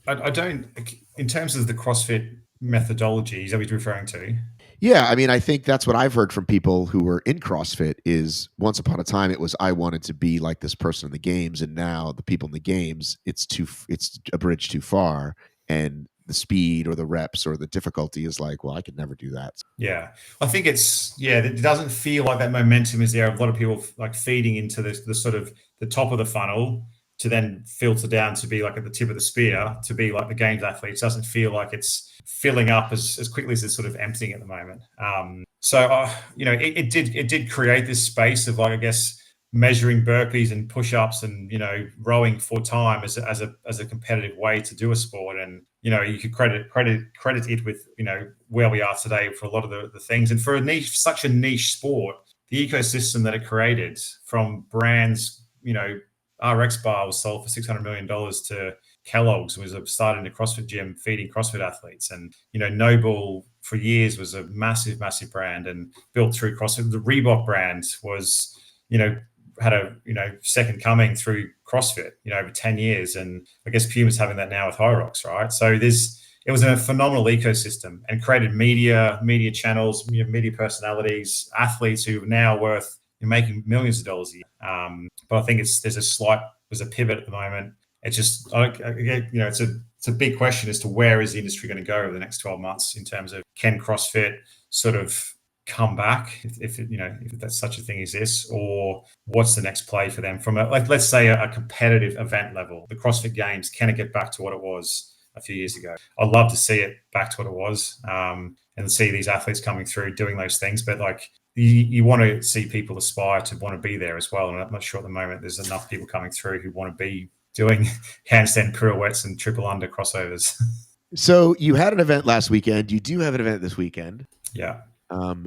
I don't, in terms of the CrossFit methodology, is that what you're referring to? Yeah, I mean, I think that's what I've heard from people who were in CrossFit is once upon a time it was I wanted to be like this person in the games, and now the people in the games, it's a bridge too far, and the speed or the reps or the difficulty is like, well, I could never do that. Yeah, I think it doesn't feel like that momentum is there. A lot of people like feeding into the sort of the top of the funnel to then filter down to be like at the tip of the spear, to be like the games athletes. Doesn't feel like it's filling up as quickly as it's sort of emptying at the moment. It did create this space of, like, I guess, measuring burpees and push-ups and rowing for time as a competitive way to do a sport. And you could credit it with where we are today for a lot of the things. And for such a niche sport, the ecosystem that it created, from brands, RX Bar was sold for $600 million to Kellogg's, was starting a CrossFit gym feeding CrossFit athletes. And, Noble for years was a massive, massive brand and built through CrossFit. The Reebok brand was, had a, second coming through CrossFit, over 10 years. And I guess Puma's having that now with HYROX, right? So it was a phenomenal ecosystem and created media channels, media personalities, athletes who are now worth making millions of dollars a year. But I think there's a pivot at the moment. It's just, it's a big question as to where is the industry going to go over the next 12 months in terms of, can CrossFit sort of come back if that's such a thing exists, or what's the next play for them from let's say a competitive event level. The CrossFit Games, can it get back to what it was a few years ago? I'd love to see it back to what it was, and see these athletes coming through doing those things. But you want to see people aspire to want to be there as well. And I'm not sure at the moment there's enough people coming through who want to be doing handstand pirouettes and triple under crossovers. So you had an event last weekend. You do have an event this weekend. Yeah.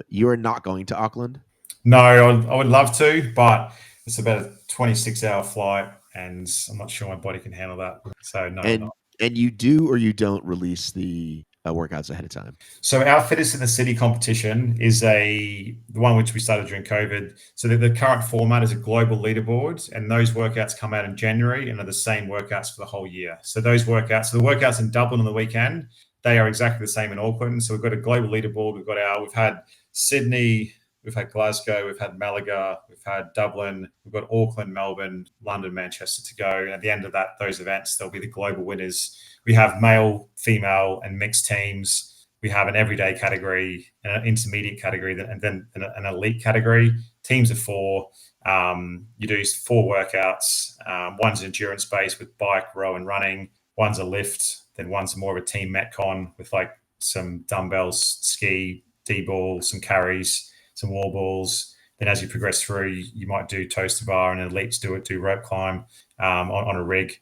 You are not going to Auckland? No, I would love to, but it's about a 26-hour flight, and I'm not sure my body can handle that. So no, I'm not. And you do or you don't release the workouts ahead of time? So our Fittest in the City competition is the one which we started during COVID. So the current format is a global leaderboard, and those workouts come out in January and are the same workouts for the whole year. So the workouts in Dublin on the weekend, they are exactly the same in Auckland. So we've got a global leaderboard. We've had Sydney, we've had Glasgow, we've had Malaga, we've had Dublin, we've got Auckland, Melbourne, London, Manchester to go. And at the end of those events, there'll be the global winners. We have male, female, and mixed teams. We have an everyday category, an intermediate category, and then an elite category. Teams of 4. You do 4 workouts. One's endurance based with bike, row, and running. One's a lift. Then one's more of a team metcon with like some dumbbells, ski, D-ball, some carries, some wall balls. Then as you progress through, you might do toaster bar, and elites do rope climb on a rig.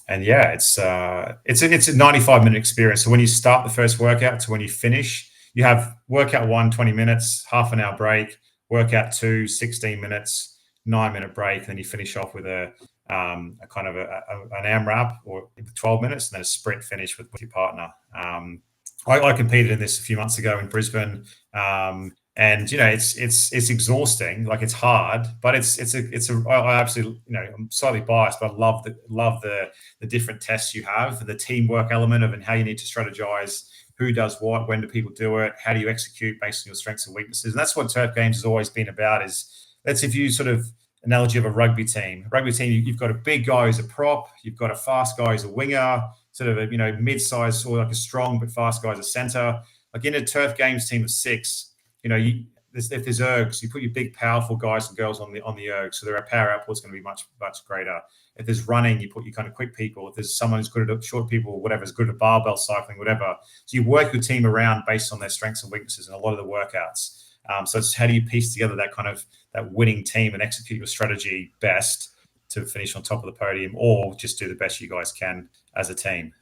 And yeah, it's a 95-minute experience. So when you start the first workout to when you finish, you have workout 1, 20 minutes, half an hour break, workout 2, 16 minutes, 9-minute break, and then you finish off with a kind of an AMRAP or 12 minutes, and then a sprint finish with your partner. I competed in this a few months ago in Brisbane. And it's exhausting, like it's hard, but I absolutely, I'm slightly biased, but I love the different tests you have, and the teamwork element of and how you need to strategize, who does what, when do people do it, how do you execute based on your strengths and weaknesses. And that's what Turf Games has always been about. That's if you sort of analogy of a rugby team. You've got a big guy who's a prop, you've got a fast guy who's a winger, sort of a mid-size or like a strong but fast guy as a center. Like in a Turf Games team of 6. If there's ergs, you put your big, powerful guys and girls on the ergs, so their power output's going to be much, much greater. If there's running, you put your kind of quick people. If there's someone who's good at short people, whatever, is good at barbell cycling, whatever. So you work your team around based on their strengths and weaknesses in a lot of the workouts. So it's how do you piece together that winning team and execute your strategy best to finish on top of the podium, or just do the best you guys can as a team.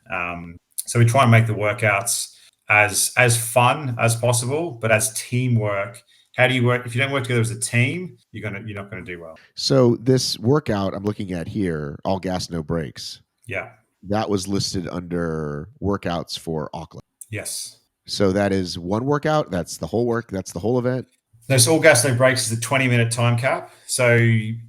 So we try and make the workouts as fun as possible, but as teamwork. How do you work? If you don't work together as a team, you're not going to do well. So this workout I'm looking at here, all gas, no brakes. Yeah. That was listed under workouts for Auckland. Yes. So that is one workout. That's the whole event. No, so all gas, no brakes is a 20-minute time cap. So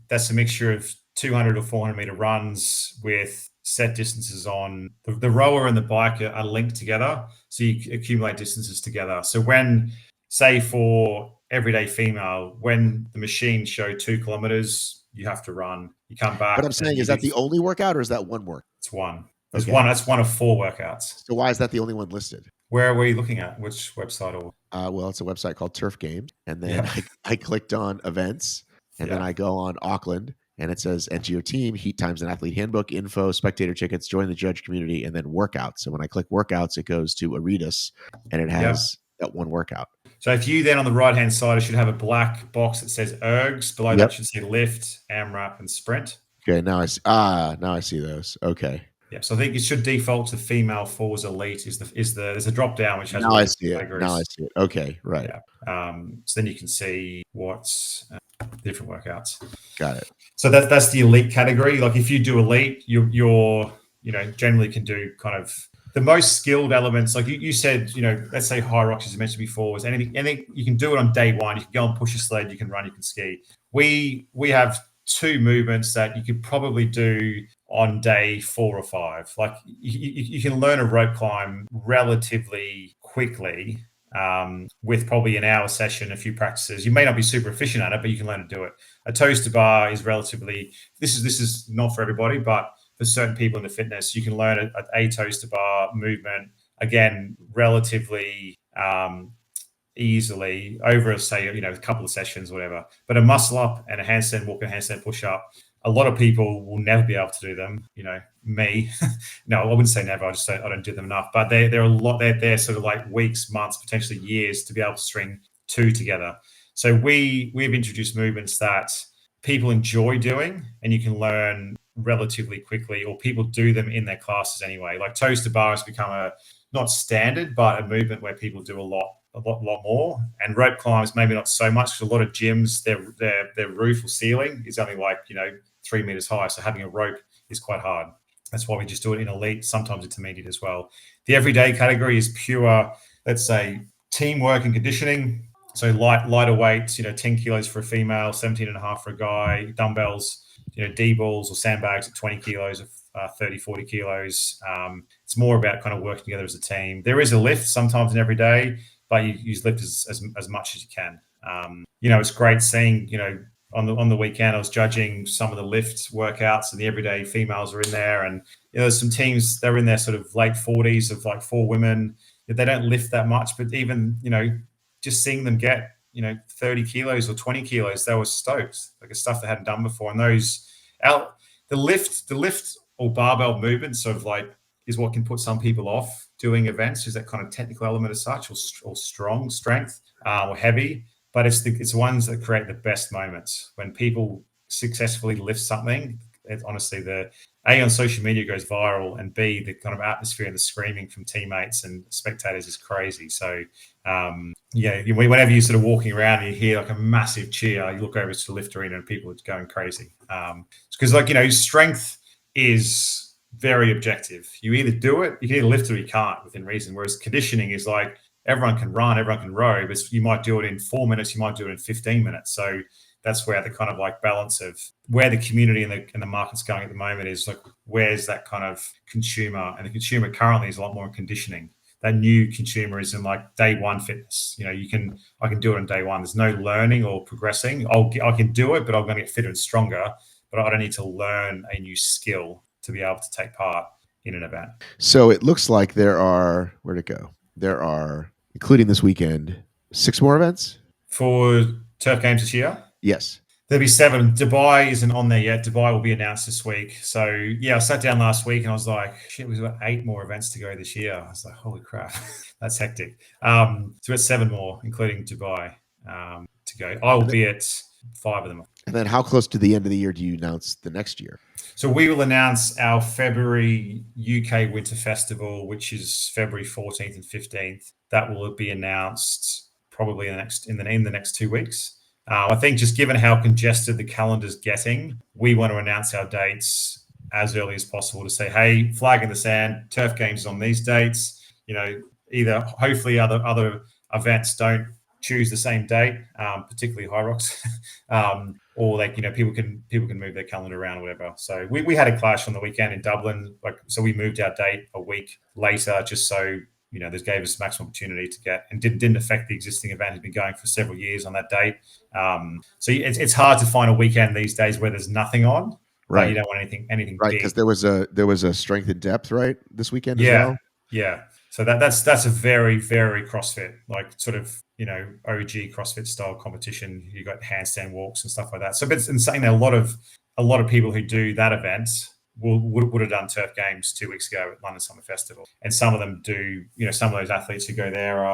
that's a mixture of 200 or 400 meter runs with set distances on the rower and the bike are linked together. So you accumulate distances together. So when, say for everyday female, when the machines show 2 kilometers, you have to run. You come back. But I'm saying, is that the only workout, or is that one work? It's one. There's one. That's one of 4 workouts. So why is that the only one listed? Where are we looking at? Which website? Well, it's a website called Turf Games, and then I clicked on events, and then I go on Auckland, and it says enter your team, heat times and athlete handbook, info, spectator tickets, join the judge community, and then workouts. So when I click workouts, it goes to Aretas, and it has that one workout. So if you then on the right-hand side, it should have a black box that says ergs. Below that should say lift, AMRAP, and sprint. Okay, now I see those. Okay. Yeah, so I think it should default to female falls elite. There's a drop down which has now I see it. Now I see it. Okay, right. Yeah. So then you can see what's different workouts. Got it. So that's the elite category. Like if you do elite, you're generally can do kind of the most skilled elements. Like you said, let's say HYROX, as I mentioned before, was anything you can do it on day 1. You can go and push a sled, you can run, you can ski. We have 2 movements that you could probably do on day 4 or 5. Like you can learn a rope climb relatively quickly with probably an hour session, a few practices. You may not be super efficient at it, but you can learn to do it. A toaster bar is relatively, this is not for everybody, but for certain people in the fitness, you can learn a toaster bar movement, again, relatively easily over, say, a couple of sessions, whatever. But a muscle up and a handstand walk and handstand push up, a lot of people will never be able to do them. Me, no, I wouldn't say never. I don't do them enough. But they're a lot. They're sort of like weeks, months, potentially years to be able to string 2 together. So we've introduced movements that people enjoy doing, and you can learn relatively quickly, or people do them in their classes anyway. Like toaster bar has become not standard, but a movement where people do a lot more. And rope climbs maybe not so much, because a lot of gyms, their roof or ceiling is only like 3 meters high, so having a rope is quite hard. That's why we just do it in elite, sometimes intermediate as well. The everyday category is pure, let's say, teamwork and conditioning. So lighter weights, 10 kilos for a female, 17 and a half for a guy, dumbbells, D balls or sandbags at 20 kilos of 30, 40 kilos. It's more about kind of working together as a team. There is a lift sometimes in every day, but you use lift as much as you can. It's great seeing, on the weekend, I was judging some of the lift workouts, and the everyday females are in there. And there's some teams, they're in their sort of late 40s of like 4 women. They don't lift that much, but even, just seeing them get, 30 kilos or 20 kilos, they were stoked. Like it's stuff they hadn't done before. And the lift or barbell movement sort of like is what can put some people off doing events, is that kind of technical element as such, or strong strength, or heavy. But it's the ones that create the best moments when people successfully lift something. It's honestly, the A, on social media goes viral, and B, the kind of atmosphere and the screaming from teammates and spectators is crazy. So whenever you're sort of walking around and you hear like a massive cheer, you look over to the lift arena and people are going crazy. Because strength is very objective. You either do it, you can either lift it or you can't within reason. Whereas conditioning is like, everyone can run, everyone can row, but you might do it in 4 minutes, you might do it in 15 minutes. So that's where the kind of like balance of where the community and the market's going at the moment is like, where's that kind of consumer? And the consumer currently is a lot more in conditioning. That new consumer is in like day one fitness. I can do it on day one. There's no learning or progressing. I can do it, but I'm going to get fitter and stronger. But I don't need to learn a new skill to be able to take part in an event. So it looks like there are, where'd it go? There are, including this weekend, 6 more events for Turf Games this year. Yes. There'll be 7. Dubai isn't on there yet. Dubai will be announced this week. So, I sat down last week and I was like, shit, we've got 8 more events to go this year. I was like, holy crap, that's hectic. So we got 7 more, including Dubai, to go. I will be at 5 of them. And then how close to the end of the year do you announce the next year? So we will announce our February UK Winter Festival, which is February 14th and 15th. That will be announced probably in the next 2 weeks. I think just given how congested the calendar's getting, we want to announce our dates as early as possible to say, hey, flag in the sand, Turf Games is on these dates. Either hopefully other events don't choose the same date, particularly HYROX, or like people can move their calendar around or whatever. So we had a clash on the weekend in Dublin, so we moved our date a week later just so this gave us maximum opportunity to get, and didn't affect the existing event. Has been going for several years on that date. So it's hard to find a weekend these days where there's nothing on. Right. But you don't want anything right, big. Because there was a strength in depth, right, this weekend as well. Yeah. So that's a very, very CrossFit, like sort of, OG CrossFit style competition. You got handstand walks and stuff like that. So but in saying that, a lot of people who do that event would have done Turf Games 2 weeks ago at London Summer Festival. And some of them do, some of those athletes who go there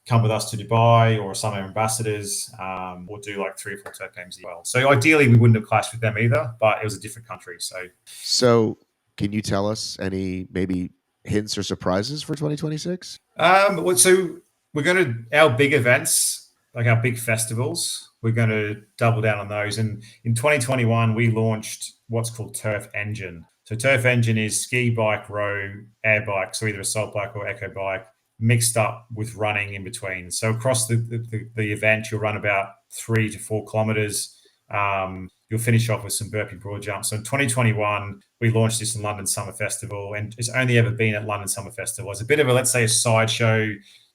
come with us to Dubai, or some are ambassadors, or do like 3 or 4 Turf Games as well. So ideally we wouldn't have clashed with them either, but it was a different country. So can you tell us any maybe hints or surprises for 2026? So we're going to, our big events, like our big festivals, we're going to double down on those. And in 2021, we launched what's called Turf Engine. So Turf Engine is ski, bike, row, air bike, so either assault bike or echo bike, mixed up with running in between. So across the event, you'll run about 3 to 4 kilometers. You'll finish off with some burpee broad jumps. So in 2021, we launched this in London Summer Festival, and it's only ever been at London Summer Festival. It's a bit of let's say a sideshow.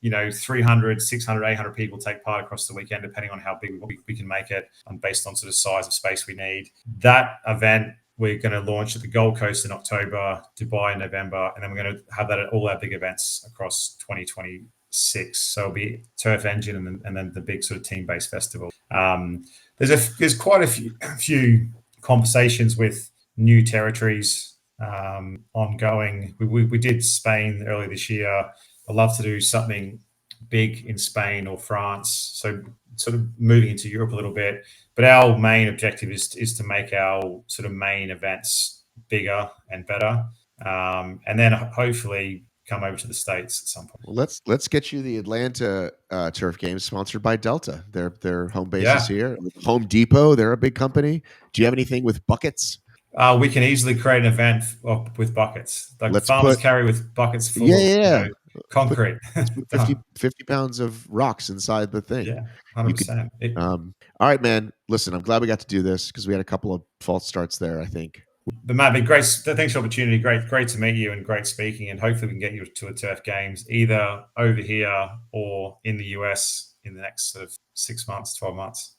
300, 600, 800 people take part across the weekend, depending on how big we can make it, and based on sort of size of space we need. That event we're going to launch at the Gold Coast in October, Dubai in November, and then we're going to have that at all our big events across 2026. So it'll be Turf Engine and then the big sort of team-based festival. There's quite a few conversations with new territories ongoing. We did Spain earlier this year. I'd love to do something big in Spain or France, so sort of moving into Europe a little bit. But our main objective is to make our sort of main events bigger and better, and then hopefully come over to the States at some point. Well, let's get you the Atlanta Turf Games, sponsored by Delta. Their home base is here. Home Depot, they're a big company. Do you have anything with buckets? We can easily create an event with buckets, like Let's farmers put carry with buckets full yeah, of, yeah, yeah. Put concrete. let's put Done. 50 pounds of rocks inside the thing. Yeah, You could 100%. all right, man. Listen, I'm glad we got to do this because we had a couple of false starts there, I think. But Matt, great. Thanks for the opportunity. Great to meet you and great speaking. And hopefully we can get you to a turf games either over here or in the US in the next sort of 6 months, 12 months.